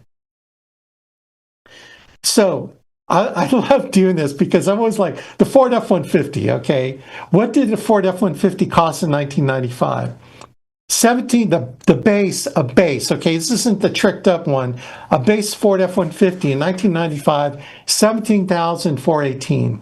So I love doing this because I'm always like, the Ford F-150, okay? What did the Ford F-150 cost in 1995? The base, okay, this isn't the tricked up one. A base Ford F-150 in 1995, $17,418.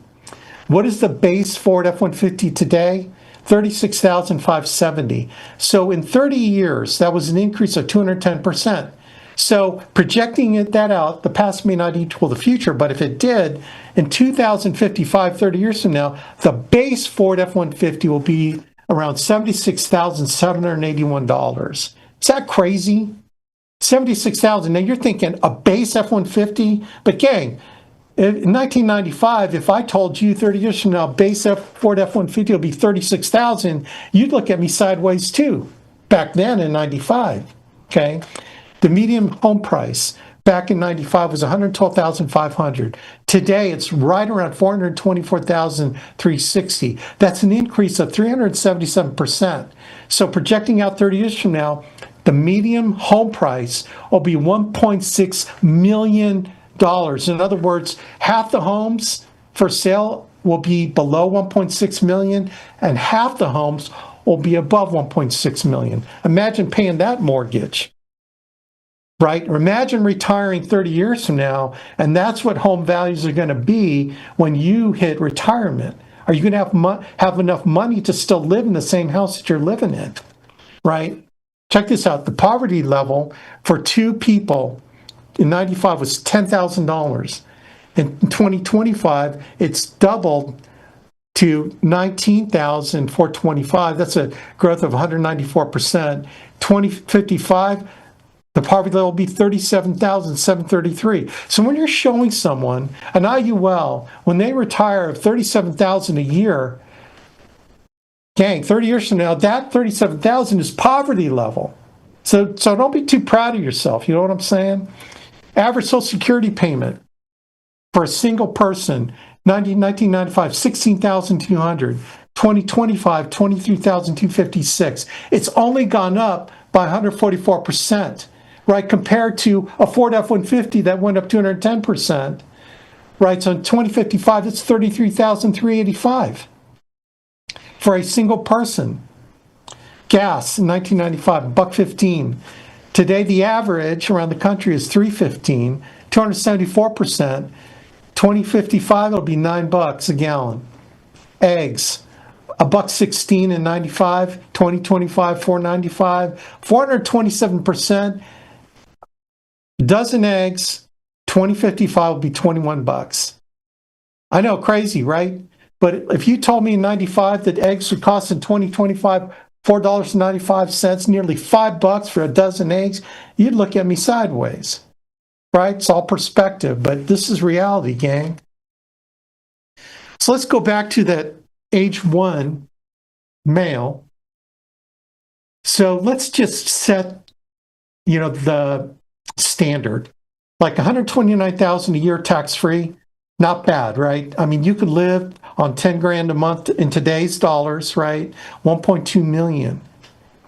What is the base Ford F-150 today? $36,570. So in 30 years, that was an increase of 210%. So projecting that out, the past may not equal the future, but if it did, in 2055, 30 years from now, the base Ford F-150 will be around $76,781. Is that crazy? $76,000. Now you're thinking a base F-150, but gang, in 1995, if I told you 30 years from now, base Ford F-150 will be $36,000, you'd look at me sideways too. Back then in 95, okay? The median home price back in 95 was $112,500. Today, it's right around $424,360. That's an increase of 377%. So projecting out 30 years from now, the median home price will be $1.6 million. In other words, half the homes for sale will be below 1.6 million, and half the homes will be above 1.6 million. Imagine paying that mortgage, right? Imagine retiring 30 years from now, and that's what home values are going to be when you hit retirement. Are you going to have enough money to still live in the same house that you're living in, right? Check this out. The poverty level for two people in 95 was $10,000. In 2025, it's doubled to 19,425. That's a growth of 194%. 2055, the poverty level will be 37,733. So when you're showing someone an IUL, when they retire of 37,000 a year, gang, 30 years from now, that 37,000 is poverty level. So don't be too proud of yourself. You know what I'm saying? Average Social Security payment for a single person, 1995, 16,200. 2025, 23,256. It's only gone up by 144%, right? Compared to a Ford F-150 that went up 210%, right? So in 2055, it's 33,385 for a single person. Gas in 1995, $1.15. Today, the average around the country is $3.15, 274%. 2055, it'll be $9 a gallon. Eggs, $1.16 in 95, 2025, $4.95, 427%. Dozen eggs, 2055 will be $21. I know, crazy, right? But if you told me in 95 that eggs would cost in 2025 $4.95, nearly $5 for a dozen eggs, you'd look at me sideways, right? It's all perspective, but this is reality, gang. So let's go back to that age 1 male. So let's just set, the standard, like 129,000 a year tax-free. Not bad, right? I mean, you could live on 10 grand a month in today's dollars, right? 1.2 million.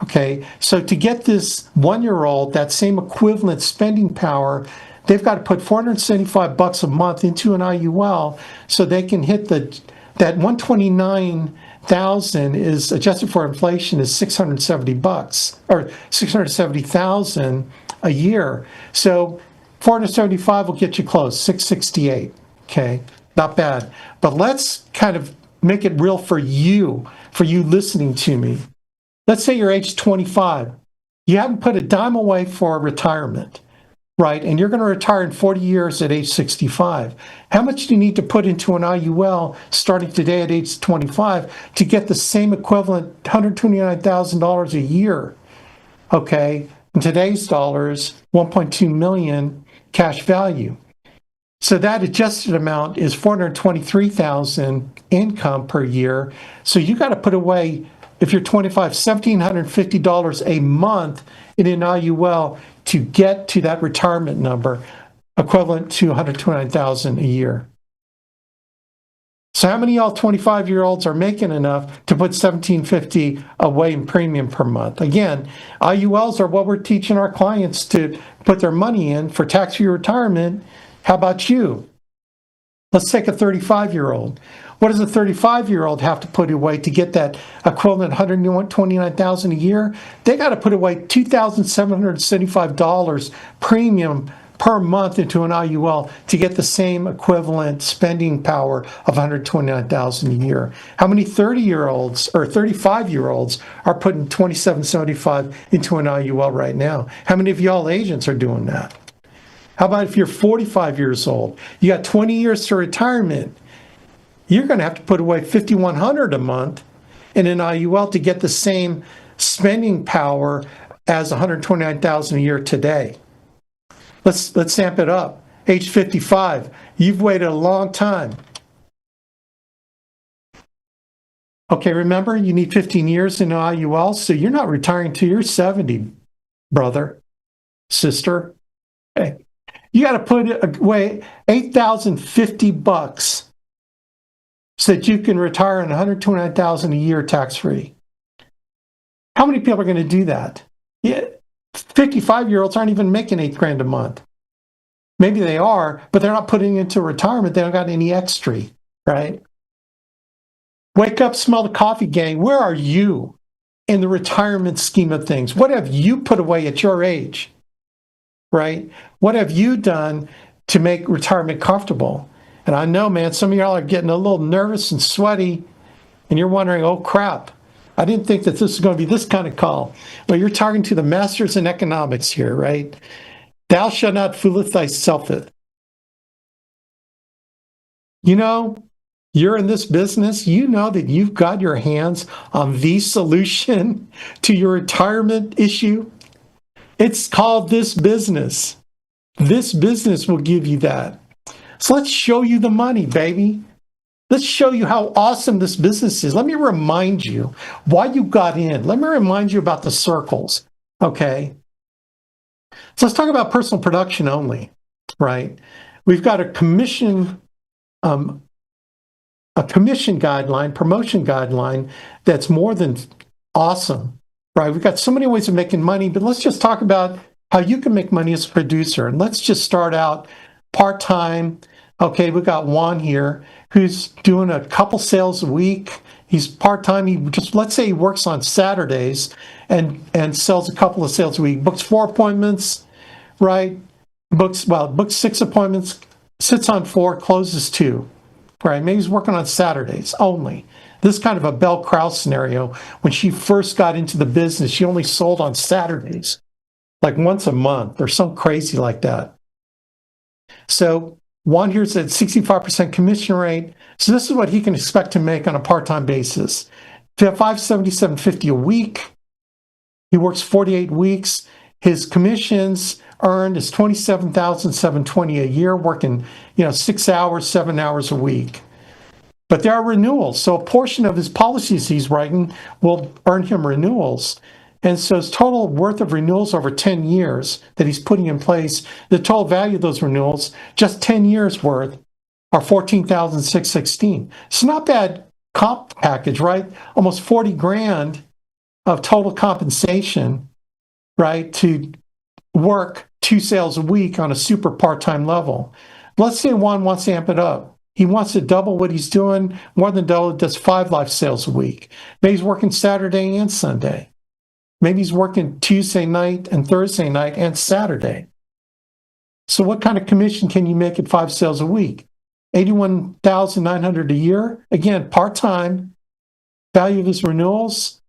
Okay, so to get this 1-year-old that same equivalent spending power, they've got to put $475 a month into an IUL so they can hit that 129,000 is adjusted for inflation is $670 or 670,000 a year. So 475 will get you close, 668. Okay, not bad. But let's kind of make it real for you listening to me. Let's say you're age 25. You haven't put a dime away for retirement, right? And you're going to retire in 40 years at age 65. How much do you need to put into an IUL starting today at age 25 to get the same equivalent $129,000 a year? Okay, in today's dollars, 1.2 million cash value. So that adjusted amount is $423,000 income per year. So you got to put away, if you're 25, $1,750 a month in an IUL to get to that retirement number, equivalent to $129,000 a year. So how many of y'all 25-year-olds are making enough to put $1,750 away in premium per month? Again, IULs are what we're teaching our clients to put their money in for tax-free retirement. How about you? Let's take a 35-year-old. What does a 35-year-old have to put away to get that equivalent $129,000 a year? They got to put away $2,775 premium per month into an IUL to get the same equivalent spending power of $129,000 a year. How many 30-year-olds or 35-year-olds are putting $2,775 into an IUL right now? How many of y'all agents are doing that? How about if you're 45 years old? You got 20 years to retirement. You're going to have to put away $5,100 a month in an IUL to get the same spending power as $129,000 a year today. Let's amp it up. Age 55, you've waited a long time. Okay, remember, you need 15 years in an IUL, so you're not retiring till you're 70, brother, sister. Okay. You got to put away $8,050 so that you can retire on $129,000 a year tax-free. How many people are going to do that? Yeah, 55-year-olds aren't even making $8,000 a month. Maybe they are, but they're not putting into retirement. They don't got any extra, right? Wake up, smell the coffee, gang. Where are you in the retirement scheme of things? What have you put away at your age, right? What have you done to make retirement comfortable? And I know, man, some of y'all are getting a little nervous and sweaty, and you're wondering, oh, crap, I didn't think that this was going to be this kind of call. Well, you're talking to the masters in economics here, right? Thou shalt not fooleth thyself. You know, you're in this business, you know that you've got your hands on the solution to your retirement issue. It's called this business. This business will give you that. So let's show you the money, baby. Let's show you how awesome this business is. Let me remind you why you got in. Let me remind you about the circles, okay? So let's talk about personal production only, right? We've got a commission guideline, promotion guideline that's more than awesome, right? We've got so many ways of making money, but let's just talk about how you can make money as a producer. And let's just start out part-time. Okay, we've got Juan here who's doing a couple sales a week. He's part-time. Let's say he works on Saturdays and sells a couple of sales a week, books 4 appointments, right? Books 6 appointments, sits on 4, closes 2. Right, maybe he's working on Saturdays only. This kind of a Belle Krause scenario. When she first got into the business, she only sold on Saturdays, like once a month or something crazy like that. So Juan here's at 65% commission rate. So this is what he can expect to make on a part-time basis. $577.50 a week. He works 48 weeks. His commissions earned is $27,720 a year, working 6 hours, 7 hours a week. But there are renewals, so a portion of his policies he's writing will earn him renewals. And so his total worth of renewals over 10 years that he's putting in place, the total value of those renewals, just 10 years worth, are $14,616. It's not bad comp package, right? Almost 40 grand of total compensation, right, to work 2 sales a week on a super part-time level. Let's say Juan wants to amp it up. He wants to double what he's doing, more than double, does 5 live sales a week. Maybe he's working Saturday and Sunday. Maybe he's working Tuesday night and Thursday night and Saturday. So what kind of commission can you make at 5 sales a week? $81,900 a year. Again, part-time. Value of his renewals,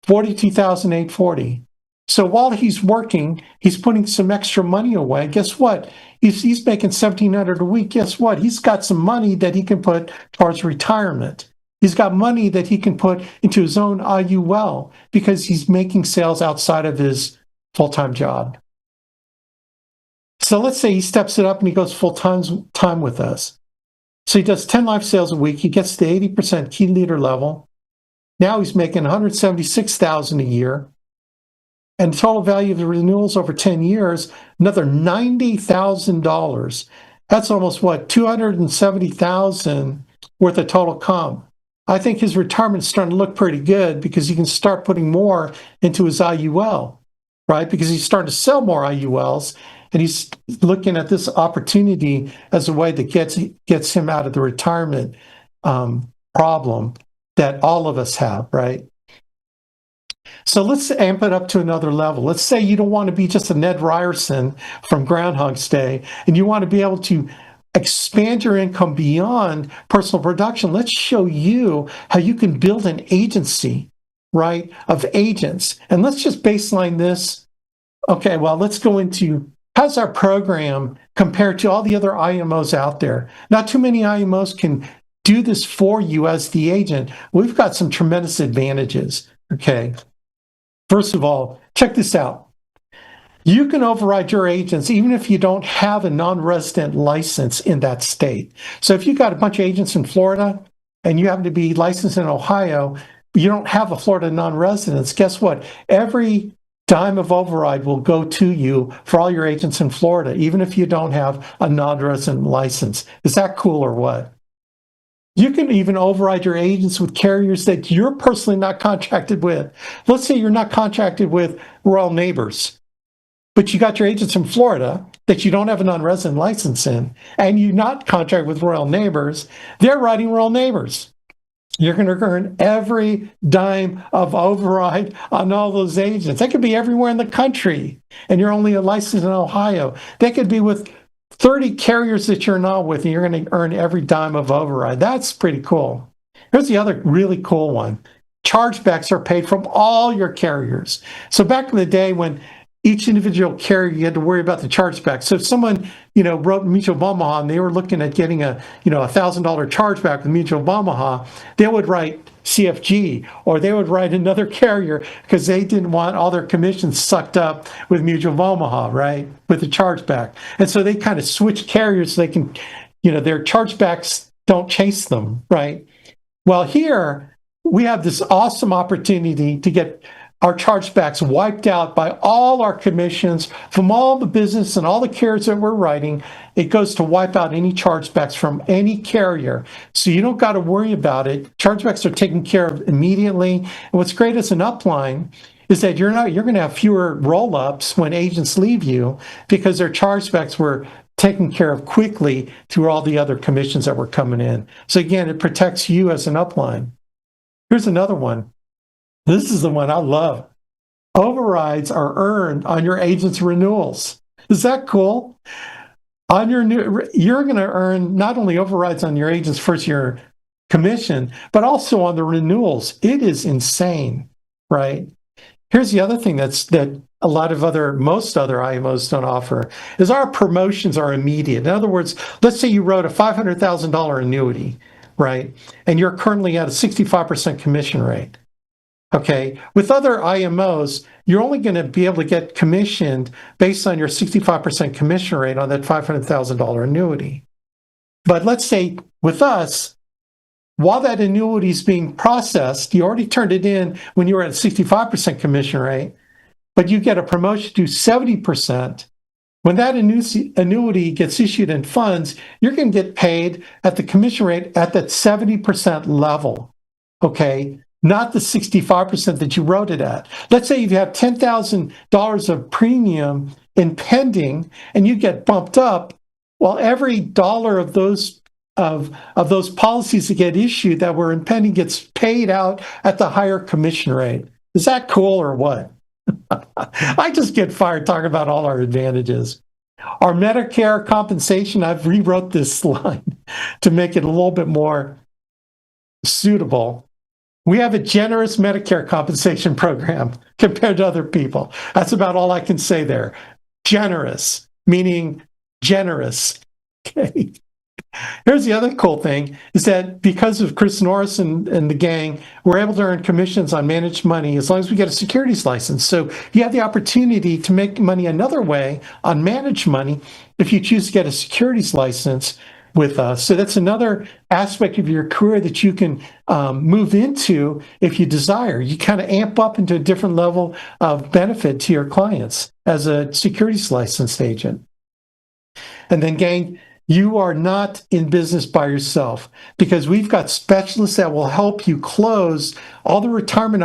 $42,840. So while he's working, he's putting some extra money away. Guess what? If he's making $1,700 a week, guess what? He's got some money that he can put towards retirement. He's got money that he can put into his own IUL because he's making sales outside of his full-time job. So let's say he steps it up and he goes full-time with us. So he does 10 live sales a week. He gets to 80% key leader level. Now he's making $176,000 a year. And the total value of the renewals over 10 years, another $90,000. That's almost $270,000 worth of total comp. I think his retirement's starting to look pretty good because he can start putting more into his IUL, right? Because he's starting to sell more IULs, and he's looking at this opportunity as a way that gets him out of the retirement problem that all of us have, right? So let's amp it up to another level. Let's say you don't want to be just a Ned Ryerson from Groundhog's Day, and you want to be able to expand your income beyond personal production. Let's show you how you can build an agency, right, of agents. And let's just baseline this. Okay, well, let's go into how's our program compared to all the other IMOs out there. Not too many IMOs can do this for you as the agent. We've got some tremendous advantages, okay? First of all, check this out. You can override your agents even if you don't have a non-resident license in that state. So if you've got a bunch of agents in Florida and you happen to be licensed in Ohio, you don't have a Florida non-residence, guess what? Every dime of override will go to you for all your agents in Florida, even if you don't have a non-resident license. Is that cool or what? You can even override your agents with carriers that you're personally not contracted with. Let's say you're not contracted with Royal Neighbors, but you got your agents in Florida that you don't have a non-resident license in, and you're not contracted with Royal Neighbors. They're writing Royal Neighbors. You're going to earn every dime of override on all those agents. They could be everywhere in the country, and you're only licensed in Ohio. They could be with 30 carriers that you're not with, and you're going to earn every dime of override. That's pretty cool. Here's the other really cool one. Chargebacks are paid from all your carriers. So back in the day when each individual carrier, you had to worry about the chargeback. So if someone, wrote Mutual of Omaha and they were looking at getting a $1,000 chargeback with Mutual of Omaha, they would write CFG or they would write another carrier because they didn't want all their commissions sucked up with Mutual of Omaha, right? With the chargeback. And so they kind of switch carriers so they can, their chargebacks don't chase them, right? Well, here we have this awesome opportunity to get our chargebacks wiped out by all our commissions from all the business and all the carriers that we're writing. It goes to wipe out any chargebacks from any carrier. So you don't got to worry about it. Chargebacks are taken care of immediately. And what's great as an upline is that you're going to have fewer roll-ups when agents leave you because their chargebacks were taken care of quickly through all the other commissions that were coming in. So again, it protects you as an upline. Here's another one. This is the one I love. Overrides are earned on your agent's renewals. Is that cool? You're going to earn not only overrides on your agent's first year commission, but also on the renewals. It is insane, right? Here's the other thing that most other IMOs don't offer is our promotions are immediate. In other words, let's say you wrote a $500,000 annuity, right? And you're currently at a 65% commission rate. Okay, with other IMOs, you're only going to be able to get commissioned based on your 65% commission rate on that $500,000 annuity. But let's say with us, while that annuity is being processed, you already turned it in when you were at a 65% commission rate, but you get a promotion to 70%. When that annuity gets issued in funds, you're going to get paid at the commission rate at that 70% level, okay? Not the 65% that you wrote it at. Let's say you have $10,000 of premium in pending and you get bumped up. Well, every dollar of those policies that get issued that were in pending gets paid out at the higher commission rate. Is that cool or what? I just get fired talking about all our advantages. Our Medicare compensation, I've rewrote this line to make it a little bit more suitable. We have a generous Medicare compensation program compared to other people. That's about all I can say there. Generous, meaning generous. Okay. Here's the other cool thing is that because of Chris Norris and the gang, we're able to earn commissions on managed money as long as we get a securities license. So you have the opportunity to make money another way on managed money if you choose to get a securities license with us. So that's another aspect of your career that you can move into if you desire. You kind of amp up into a different level of benefit to your clients as a securities licensed agent. And then, gang, you are not in business by yourself because we've got specialists that will help you close all the retirement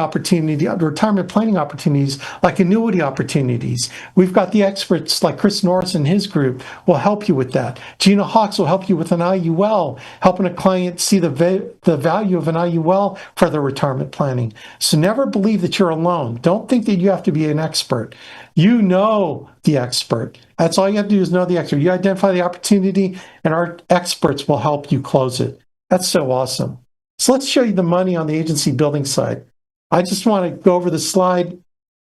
planning opportunities, like annuity opportunities. We've got the experts like Chris Norris and his group will help you with that. Gina Hawks will help you with an IUL, helping a client see the value of an IUL for their retirement planning. So never believe that you're alone. Don't think that you have to be an expert. You know the expert. That's all you have to do is know the expert. You identify the opportunity, and our experts will help you close it. That's so awesome. So let's show you the money on the agency building side. I just want to go over the slide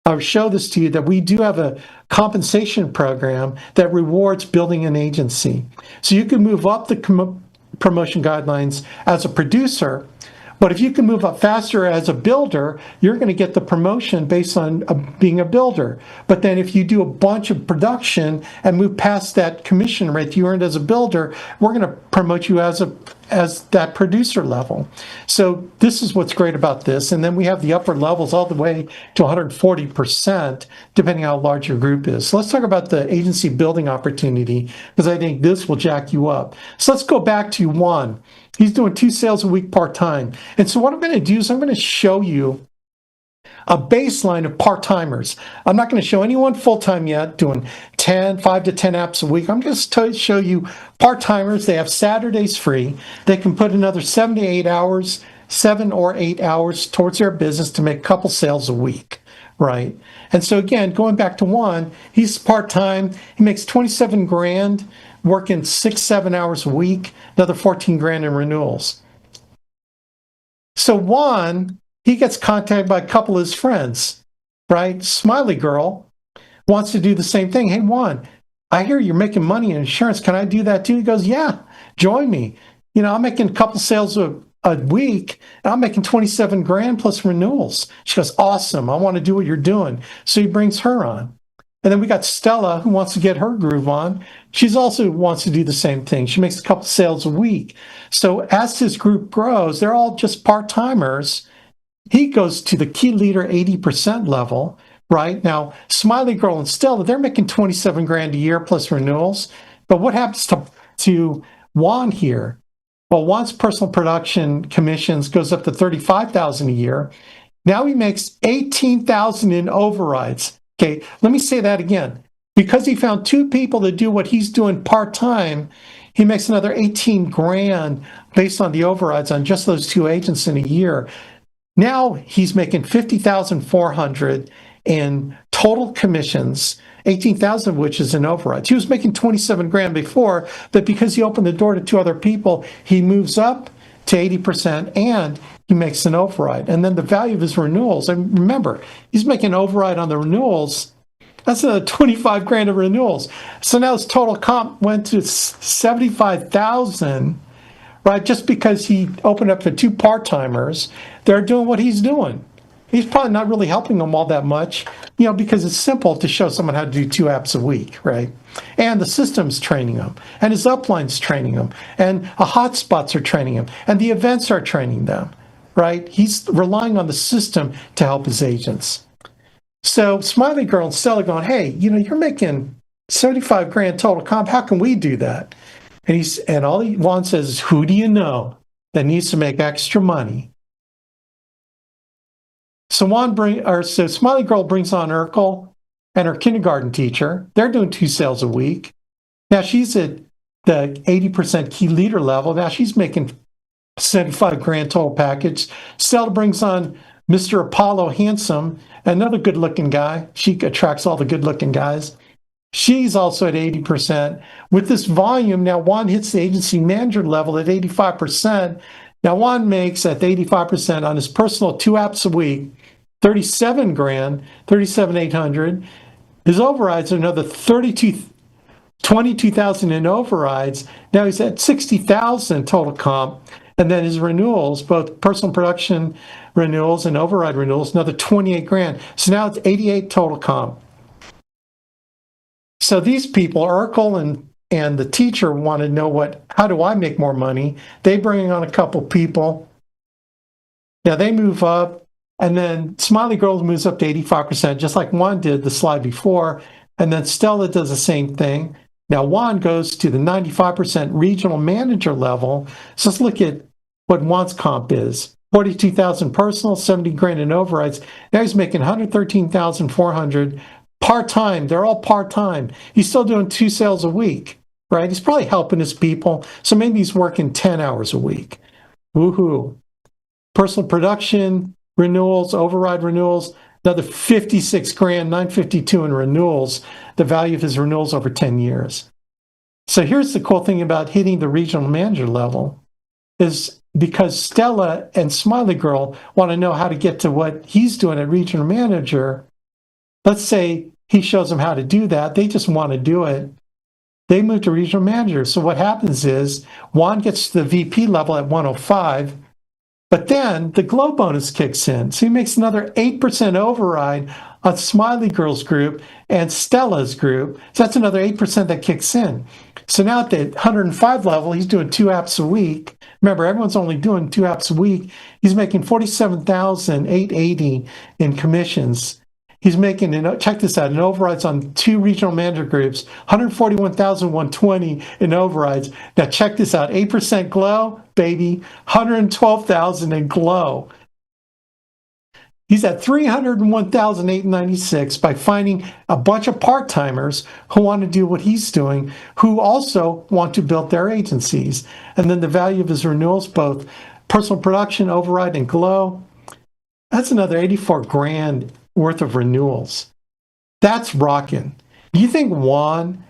or show this to you that we do have a compensation program that rewards building an agency. So you can move up the promotion guidelines as a producer, but if you can move up faster as a builder, you're going to get the promotion based on being a builder. But then if you do a bunch of production and move past that commission rate you earned as a builder, we're going to promote you as that producer level. So this is what's great about this. And then we have the upper levels all the way to 140%, depending how large your group is. So let's talk about the agency building opportunity, because I think this will jack you up. So let's go back to Juan. He's doing 2 sales a week part-time. And so what I'm going to do is I'm going to show you a baseline of part-timers. I'm not going to show anyone full-time yet doing 5 to 10 apps a week. I'm just to show you part-timers. They have Saturdays free. They can put another 7 to 8 hours 7 or 8 hours towards their business to make a couple sales a week, right? And so again, going back to Juan, he's part-time. He makes 27 grand, working 6-7 hours a week, another 14 grand in renewals. So Juan, he gets contacted by a couple of his friends, right? Smiley Girl wants to do the same thing. Hey, Juan, I hear you're making money in insurance. Can I do that too? He goes, yeah, join me. You know, I'm making a couple sales a week, and I'm making 27 grand plus renewals. She goes, awesome. I want to do what you're doing. So he brings her on. And then we got Stella, who wants to get her groove on. She's also wants to do the same thing. She makes a couple sales a week. So as his group grows, they're all just part-timers. He goes to the key leader 80% level, right? Now, Smiley Girl and Stella, they're making 27 grand a year plus renewals. But what happens to Juan here? Well, Juan's personal production commissions goes up to $35,000 a year. Now he makes $18,000 in overrides. Okay, let me say that again. Because he found two people to do what he's doing part-time, he makes another 18 grand based on the overrides on just those two agents in a year. Now he's making $50,400 in total commissions, 18,000 of which is in overrides. He was making 27 grand before, but because he opened the door to two other people, he moves up to 80% and he makes an override. And then the value of his renewals, and remember, he's making an override on the renewals. That's another 25 grand of renewals. So now his total comp went to 75,000, right? Just because he opened up to two part-timers, they're doing what he's doing. He's probably not really helping them all that much, you know, because it's simple to show someone how to do 2 apps a week, right? And the system's training them, and his upline's training them, and hotspots are training him, and the events are training them, right? He's relying on the system to help his agents. So Smiley Girl and Stella going, hey, you know, you're making 75 grand total comp. How can we do that? And all he wants is, who do you know that needs to make extra money? So Smiley Girl brings on Urkel and her kindergarten teacher. They're doing 2 sales a week. Now she's at the 80% key leader level. Now she's making 75 grand total package. Stella brings on Mr. Apollo Handsome, another good-looking guy. She attracts all the good-looking guys. She's also at 80%. With this volume, now Juan hits the agency manager level at 85%. Now Juan makes at 85% on his personal 2 apps a week, 37 grand, 37,800. His overrides are another 22,000 in overrides. Now he's at 60,000 total comp. And then his renewals, both personal production renewals and override renewals, another 28 grand. So now it's 88 total comp. So these people, Urkel and the teacher, want to know how do I make more money? They bring on a couple people. Now they move up, and then Smiley Girl moves up to 85%, just like Juan did the slide before. And then Stella does the same thing. Now Juan goes to the 95% regional manager level. So let's look at what Juan's comp is. 42,000 personal, 70 grand in overrides. Now he's making 113,400 part-time. They're all part-time. He's still doing 2 sales a week, right? He's probably helping his people. So maybe he's working 10 hours a week. Woohoo. Personal production, renewals, override renewals, another 56 grand, 952 in renewals, the value of his renewals over 10 years. So here's the cool thing about hitting the regional manager level is because Stella and Smiley Girl want to know how to get to what he's doing at regional manager. Let's say he shows them how to do that. They just want to do it. They move to regional manager. So what happens is Juan gets to the VP level at 105, but then the glow bonus kicks in. So he makes another 8% override on Smiley Girl's group and Stella's group. So that's another 8% that kicks in. So now at the 105 level, he's doing 2 apps a week. Remember, everyone's only doing 2 apps a week. He's making $47,880 in commissions. He's making, check this out, in overrides on 2 regional manager groups, $141,120 in overrides. Now check this out, 8% glow, baby, $112,000 in glow. He's at $301,896 by finding a bunch of part-timers who want to do what he's doing, who also want to build their agencies. And then the value of his renewals, both personal production, override, and glow. That's another 84 grand worth of renewals. That's rocking. Do you think Juan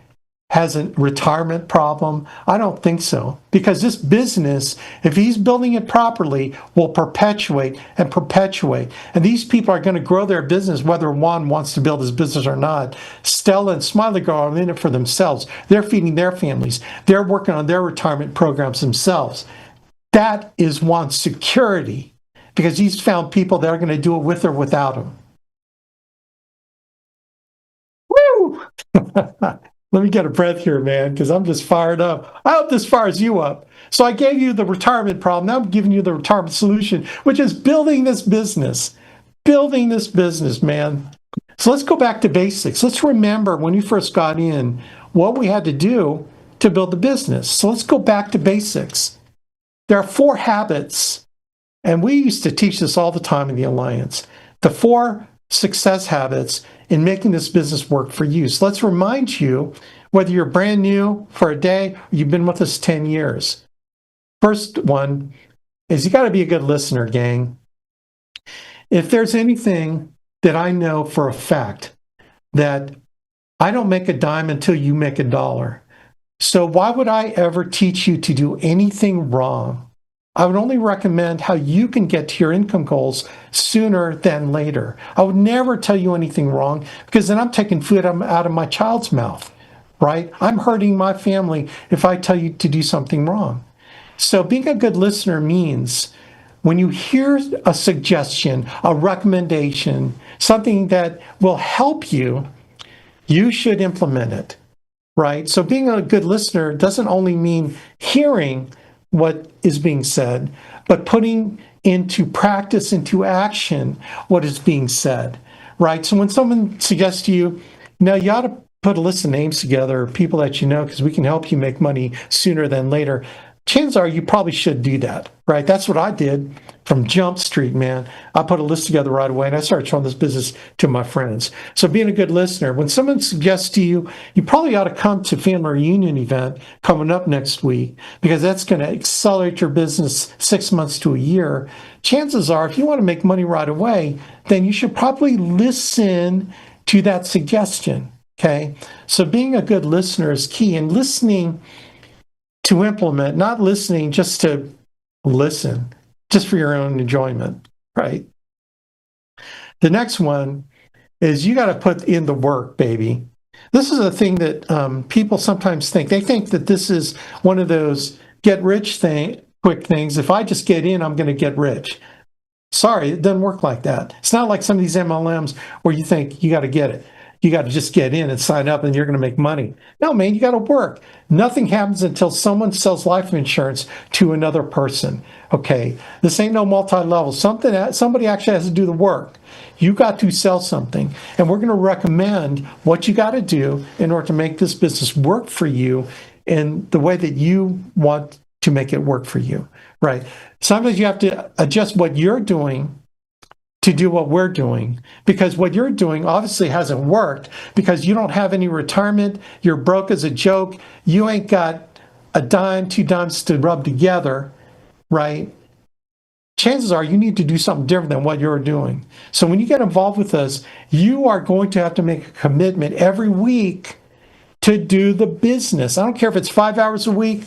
has a retirement problem? I don't think so. Because this business, if he's building it properly, will perpetuate and perpetuate. And these people are going to grow their business whether Juan wants to build his business or not. Stella and Smiley Girl are in it for themselves. They're feeding their families. They're working on their retirement programs themselves. That is Juan's security, because he's found people that are going to do it with or without him. Woo! Let me get a breath here, man, because I'm just fired up. I hope this fires you up. So I gave you the retirement problem. Now I'm giving you the retirement solution, which is building this business. Building this business, man. So let's go back to basics. Let's remember when you first got in what we had to do to build the business. So let's go back to basics. There are 4 habits, and we used to teach this all the time in the Alliance. The 4 success habits in making this business work for you. So let's remind you, whether you're brand new for a day or you've been with us 10 years. First one is you got to be a good listener, gang. If there's anything that I know for a fact, that I don't make a dime until you make a dollar. So why would I ever teach you to do anything wrong? I would only recommend how you can get to your income goals sooner than later. I would never tell you anything wrong, because then I'm taking food out of my child's mouth, right? I'm hurting my family if I tell you to do something wrong. So being a good listener means when you hear a suggestion, a recommendation, something that will help you, you should implement it, right? So being a good listener doesn't only mean hearing what is being said, but putting into practice, into action, what is being said, right? So when someone suggests to you, now you ought to put a list of names together, people that you know, because we can help you make money sooner than later. Chances are you probably should do that, right? That's what I did from Jump Street, man. I put a list together right away, and I started showing this business to my friends. So being a good listener, when someone suggests to you, you probably ought to come to family reunion event coming up next week, because that's going to accelerate your business 6 months to a year. Chances are, if you want to make money right away, then you should probably listen to that suggestion, okay? So being a good listener is key, and listening to implement, not listening just to listen, just for your own enjoyment, right? The next one is you got to put in the work, baby. This is a thing that people sometimes think. They think that this is one of those get rich quick things. If I just get in, I'm going to get rich. Sorry, it doesn't work like that. It's not like some of these MLMs where you think you got to get it. You got to just get in and sign up and you're going to make money. No, man, you got to work. Nothing happens until someone sells life insurance to another person. Okay, this ain't no multi-level. Somebody actually has to do the work. You got to sell something, and we're going to recommend what you got to do in order to make this business work for you in the way that you want to make it work for you, right? Sometimes you have to adjust what you're doing to do what we're doing, because what you're doing obviously hasn't worked, because you don't have any retirement, you're broke as a joke, you ain't got a dime, 2 dimes to rub together, right? Chances are you need to do something different than what you're doing. So when you get involved with us, you are going to have to make a commitment every week to do the business. I don't care if it's 5 hours a week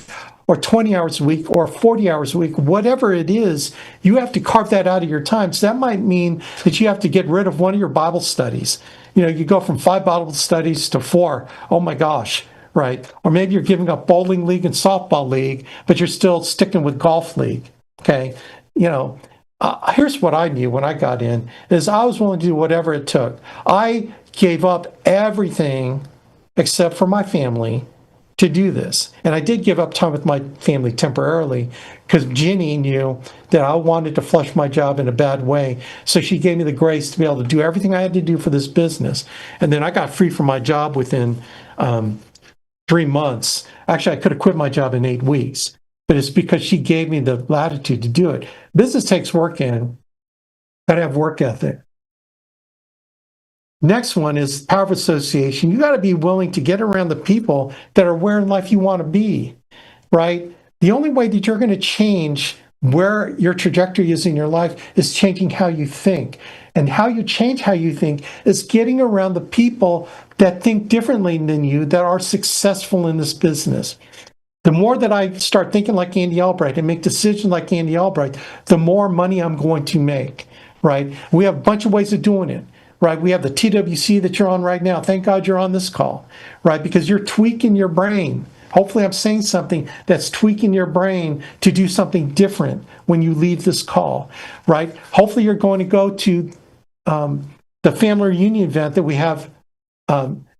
or 20 hours a week or 40 hours a week, whatever it is, you have to carve that out of your time. So that might mean that you have to get rid of one of your Bible studies. You know, you go from 5 Bible studies to 4. Oh my gosh, right? Or maybe you're giving up bowling league and softball league, but you're still sticking with golf league, okay? You know, here's what I knew when I got in, is I was willing to do whatever it took. I gave up everything except for my family to do this. And I did give up time with my family temporarily, because Ginny knew that I wanted to flush my job in a bad way. So she gave me the grace to be able to do everything I had to do for this business. And then I got free from my job within 3 months. Actually, I could have quit my job in 8 weeks, but it's because she gave me the latitude to do it. Business takes work in. Got to have work ethic. Next one is power of association. You got to be willing to get around the people that are where in life you want to be, right? The only way that you're going to change where your trajectory is in your life is changing how you think. And how you change how you think is getting around the people that think differently than you, that are successful in this business. The more that I start thinking like Andy Albright and make decisions like Andy Albright, the more money I'm going to make, right? We have a bunch of ways of doing it, right? We have the TWC that you're on right now. Thank God you're on this call, right? Because you're tweaking your brain. Hopefully I'm saying something that's tweaking your brain to do something different when you leave this call, right? Hopefully you're going to go to the family reunion event that we have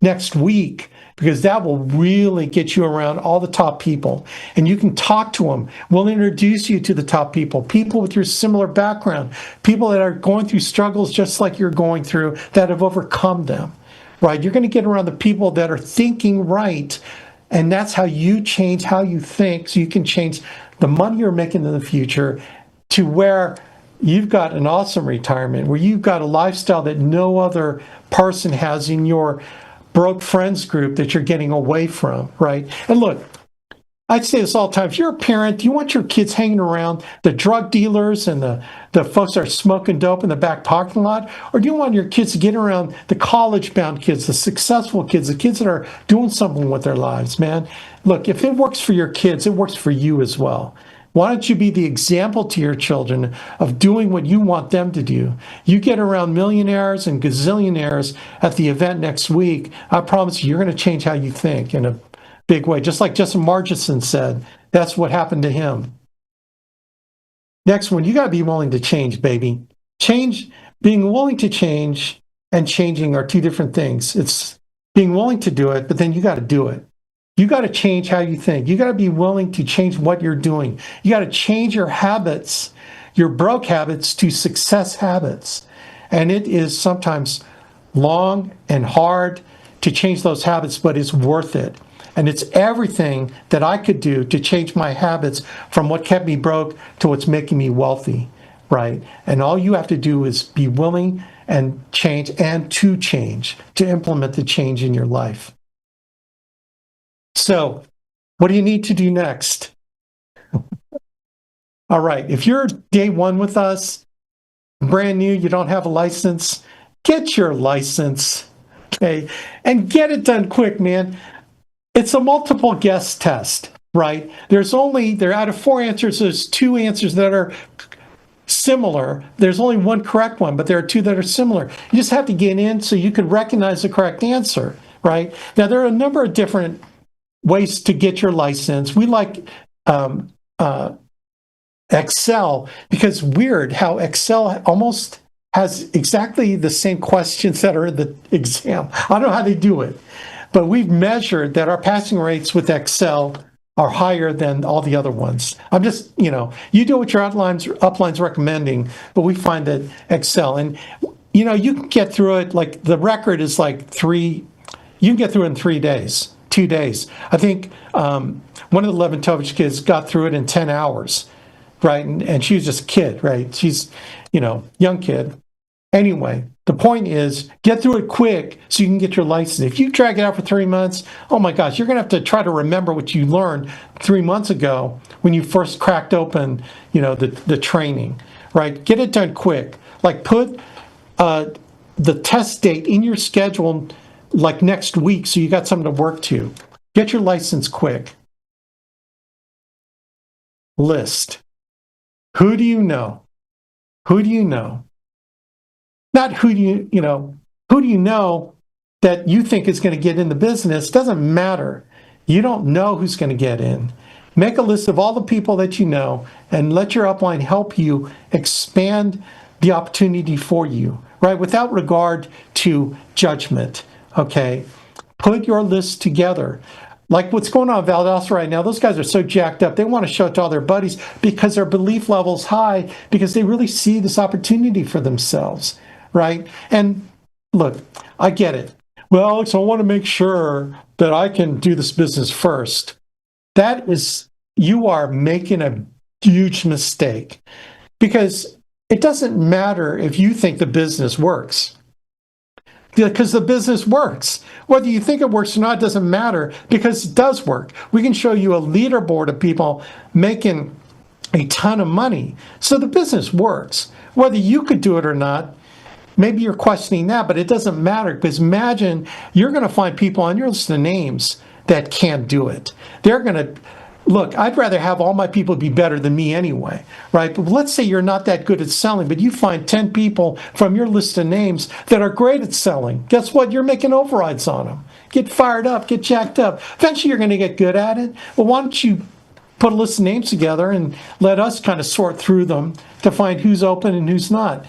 next week, because that will really get you around all the top people and you can talk to them. We'll introduce you to the top people with your similar background, people that are going through struggles just like you're going through, that have overcome them, right? You're going to get around the people that are thinking right, and that's how you change how you think, so you can change the money you're making in the future to where you've got an awesome retirement, where you've got a lifestyle that no other person has in your broke friends group that you're getting away from, right? And look, I say this all the time. If you're a parent, do you want your kids hanging around the drug dealers and the folks that are smoking dope in the back parking lot? Or do you want your kids to get around the college-bound kids, the successful kids, the kids that are doing something with their lives, man? Look, if it works for your kids, it works for you as well. Why don't you be the example to your children of doing what you want them to do? You get around millionaires and gazillionaires at the event next week, I promise you're going to change how you think in a big way. Just like Justin Margeson said, that's what happened to him. Next one, you got to be willing to change, baby. Being willing to change and changing are two different things. It's being willing to do it, but then you got to do it. You got to change how you think. You got to be willing to change what you're doing. You got to change your habits, your broke habits, to success habits. And it is sometimes long and hard to change those habits, but it's worth it. And it's everything that I could do to change my habits from what kept me broke to what's making me wealthy, right? And all you have to do is be willing and change, and to change, to implement the change in your life. So, what do you need to do next? All right, if you're day one with us, brand new, you don't have a license, get your license, okay? And get it done quick, man. It's a multiple guess test, right? There out of 4 answers, there's 2 answers that are similar. There's only one correct one, but there are 2 that are similar. You just have to get in so you can recognize the correct answer, right? Now, there are a number of different ways to get your license. We like Excel, because weird how Excel almost has exactly the same questions that are in the exam. I don't know how they do it, but we've measured that our passing rates with Excel are higher than all the other ones. I'm just, you do what your upline's recommending, but we find that Excel, and you can get through it, like the record is like 3, you can get through it in 3 days. 2 days. I think one of the Leventovich kids got through it in 10 hours, right? And she was just a kid, right? She's, young kid. Anyway, the point is, get through it quick so you can get your license. If you drag it out for 3 months, oh my gosh, you're going to have to try to remember what you learned 3 months ago when you first cracked open, the training, right? Get it done quick. Like put the test date in your schedule like next week, so you got something to work to. Get your license quick. List. Who do you know? Who do you know? Not who do you know that you think is going to get in the business. Doesn't matter. You don't know who's going to get in. Make a list of all the people that you know and let your upline help you expand the opportunity for you, right? Without regard to judgment. Okay, put your list together. Like what's going on in Valdosta right now, those guys are so jacked up. They want to show it to all their buddies because their belief level's high, because they really see this opportunity for themselves, right? And look, I get it. Well, Alex, I want to make sure that I can do this business first. You are making a huge mistake, because it doesn't matter if you think the business works. Because the business works. Whether you think it works or not doesn't matter, because it does work. We can show you a leaderboard of people making a ton of money. So the business works. Whether you could do it or not, maybe you're questioning that, but it doesn't matter, because imagine you're going to find people on your list of names that can't do it. They're going to, look, I'd rather have all my people be better than me anyway, right? But let's say you're not that good at selling, but you find 10 people from your list of names that are great at selling. Guess what? You're making overrides on them. Get fired up, get jacked up. Eventually you're going to get good at it. Well, why don't you put a list of names together and let us kind of sort through them to find who's open and who's not.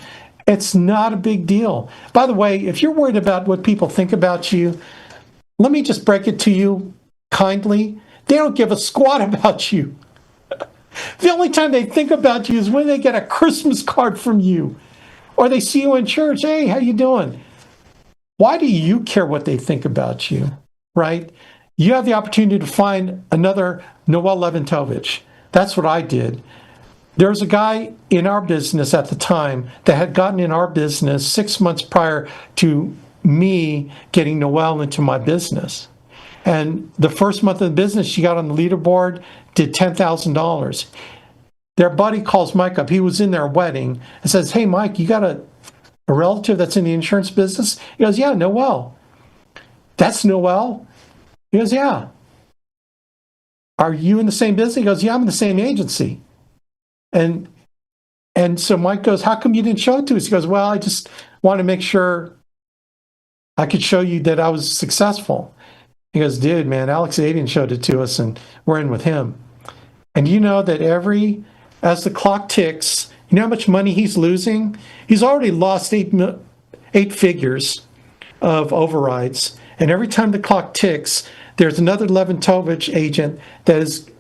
It's not a big deal. By the way, if you're worried about what people think about you, let me just break it to you kindly. They don't give a squat about you. The only time they think about you is when they get a Christmas card from you or they see you in church. Hey, how you doing? Why do you care what they think about you, right? You have the opportunity to find another Noel Leventovich. That's what I did. There was a guy in our business at the time that had gotten in our business 6 months prior to me getting Noel into my business. And the first month of the business, she got on the leaderboard, did $10,000. Their buddy calls Mike up. He was in their wedding and says, hey, Mike, you got a relative that's in the insurance business? He goes, yeah, Noel. That's Noel? He goes, yeah. Are you in the same business? He goes, yeah, I'm in the same agency. And so Mike goes, how come you didn't show it to us? He goes, well, I just want to make sure I could show you that I was successful. He goes, dude, man, Alex Adian showed it to us and we're in with him. And you know that as the clock ticks, you know how much money he's losing? He's already lost eight figures of overrides. And every time the clock ticks, there's another Leventovich agent that is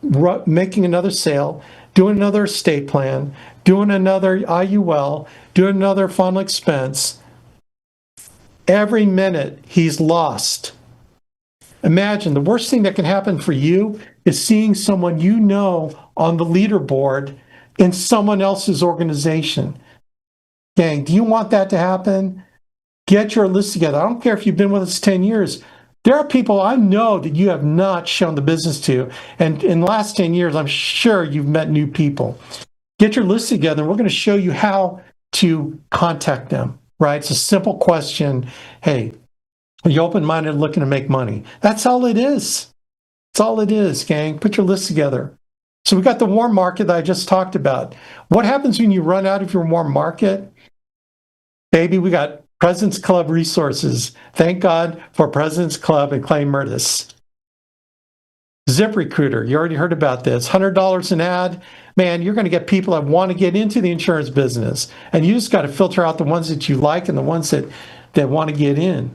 making another sale, doing another estate plan, doing another IUL, doing another final expense. Every minute he's lost. Imagine the worst thing that can happen for you is seeing someone you know on the leaderboard in someone else's organization. Gang, do you want that to happen? Get your list together. I don't care if you've been with us 10 years. There are people I know that you have not shown the business to. And in the last 10 years, I'm sure you've met new people. Get your list together, and we're going to show you how to contact them, right? It's a simple question. Hey, are you open-minded looking to make money? That's all it is. That's all it is, gang. Put your list together. So we got the warm market that I just talked about. What happens when you run out of your warm market? Baby, we got President's Club resources. Thank God for President's Club and Clay Murtis. ZipRecruiter, you already heard about this. $100 an ad. Man, you're going to get people that want to get into the insurance business. And you just got to filter out the ones that you like and the ones that want to get in.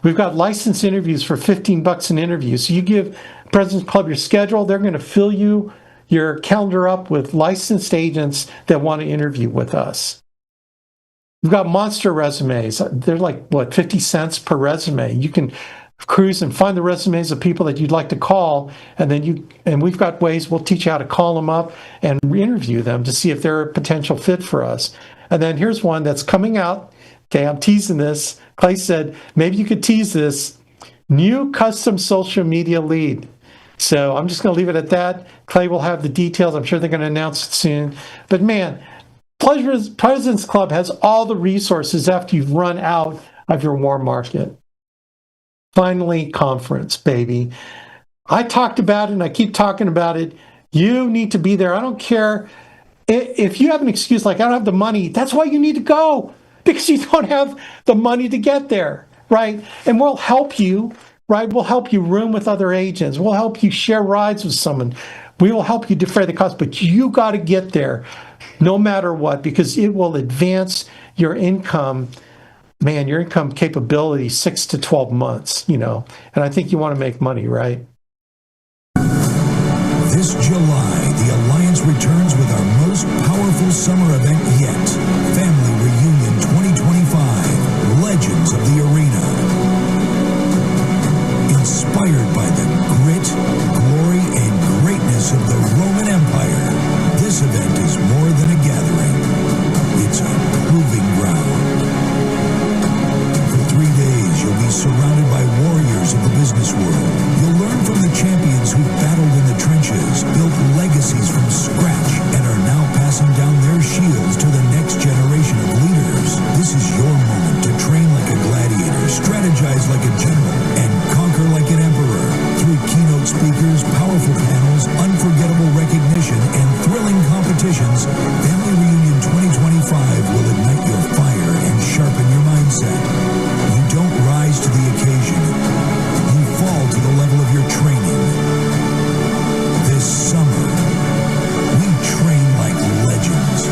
We've got licensed interviews for $15 an interview. So you give President's Club your schedule, they're going to fill your calendar up with licensed agents that want to interview with us. We've got monster resumes. They're like, 50 cents per resume. You can cruise and find the resumes of people that you'd like to call, and we've got ways, we'll teach you how to call them up and interview them to see if they're a potential fit for us. And then here's one that's coming out. Okay, I'm teasing this. Clay said, maybe you could tease this. New custom social media lead. So I'm just going to leave it at that. Clay will have the details. I'm sure they're going to announce it soon. But man, President's Club has all the resources after you've run out of your warm market. Finally, conference, baby. I talked about it and I keep talking about it. You need to be there. I don't care if you have an excuse like I don't have the money. That's why you need to go, because you don't have the money to get there, right? And we'll help you, right? We'll help you room with other agents. We'll help you share rides with someone. We will help you defray the cost, but you got to get there no matter what, because it will advance your income, man, your income capability 6 to 12 months, and I think you want to make money, right? This July, the Alliance returns with our most powerful summer event yet. Family Reunion 2025, Legends of the Arena. Inspired by the grit, glory, and greatness of the Roman Empire, this event is more than a gathering. It's a proving ground. For 3 days, you'll be surrounded by warriors of the business world. You'll learn from the champions who battled in the trenches, built legacies from scratch, and speakers, powerful panels, unforgettable recognition, and thrilling competitions, Family Reunion 2025 will ignite your fire and sharpen your mindset. You don't rise to the occasion. You fall to the level of your training. This summer, we train like legends.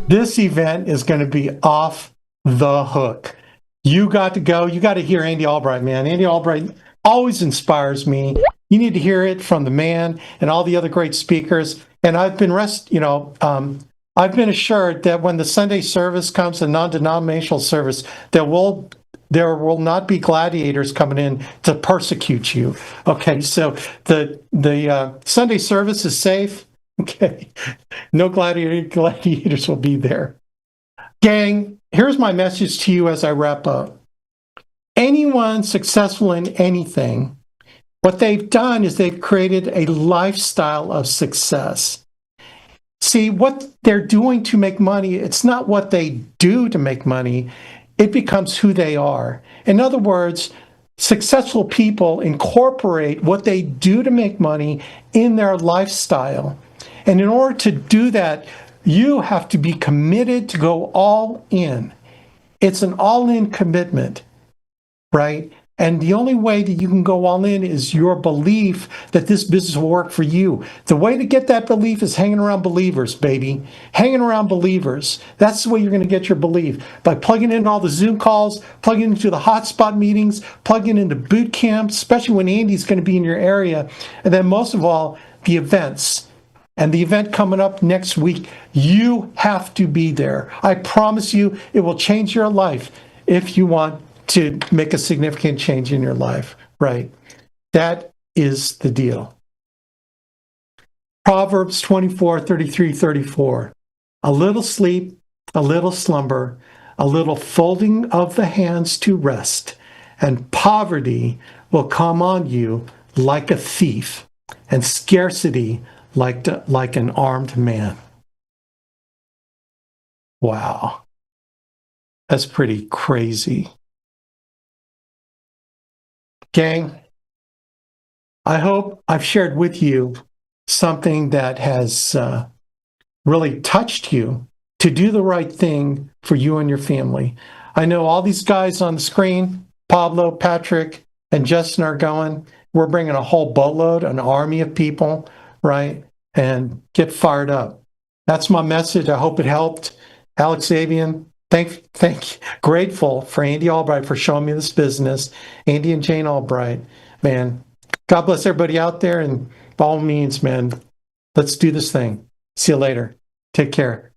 This event is going to be off the hook. You got to go. You got to hear Andy Albright, man. Andy Albright always inspires me. You need to hear it from the man and all the other great speakers. And I've been I've been assured that when the Sunday service comes, a non-denominational service, there will not be gladiators coming in to persecute you. Okay, so the Sunday service is safe. Okay, no gladiators will be there. Gang, here's my message to you as I wrap up. Anyone successful in anything, what they've done is they've created a lifestyle of success. See, what they're doing to make money, it's not what they do to make money. It becomes who they are. In other words, successful people incorporate what they do to make money in their lifestyle. And in order to do that, you have to be committed to go all in. It's an all-in commitment, right? And the only way that you can go all in is your belief that this business will work for you. The way to get that belief is hanging around believers, baby. Hanging around believers. That's the way you're going to get your belief. By plugging in all the Zoom calls, plugging into the hotspot meetings, plugging into boot camps, especially when Andy's going to be in your area. And then most of all, the events. And the event coming up next week, you have to be there. I promise you, it will change your life if you want to make a significant change in your life, right? That is the deal. Proverbs 24:33-34. A little sleep, a little slumber, a little folding of the hands to rest, and poverty will come on you like a thief, and scarcity like an armed man. Wow. That's pretty crazy. Gang, I hope I've shared with you something that has really touched you to do the right thing for you and your family. I know all these guys on the screen, Pablo, Patrick, and Justin are going. We're bringing a whole boatload, an army of people, right? And get fired up. That's my message. I hope it helped. Alex Abian, grateful for Andy Albright for showing me this business. Andy and Jane Albright, man. God bless everybody out there. And by all means, man, let's do this thing. See you later. Take care.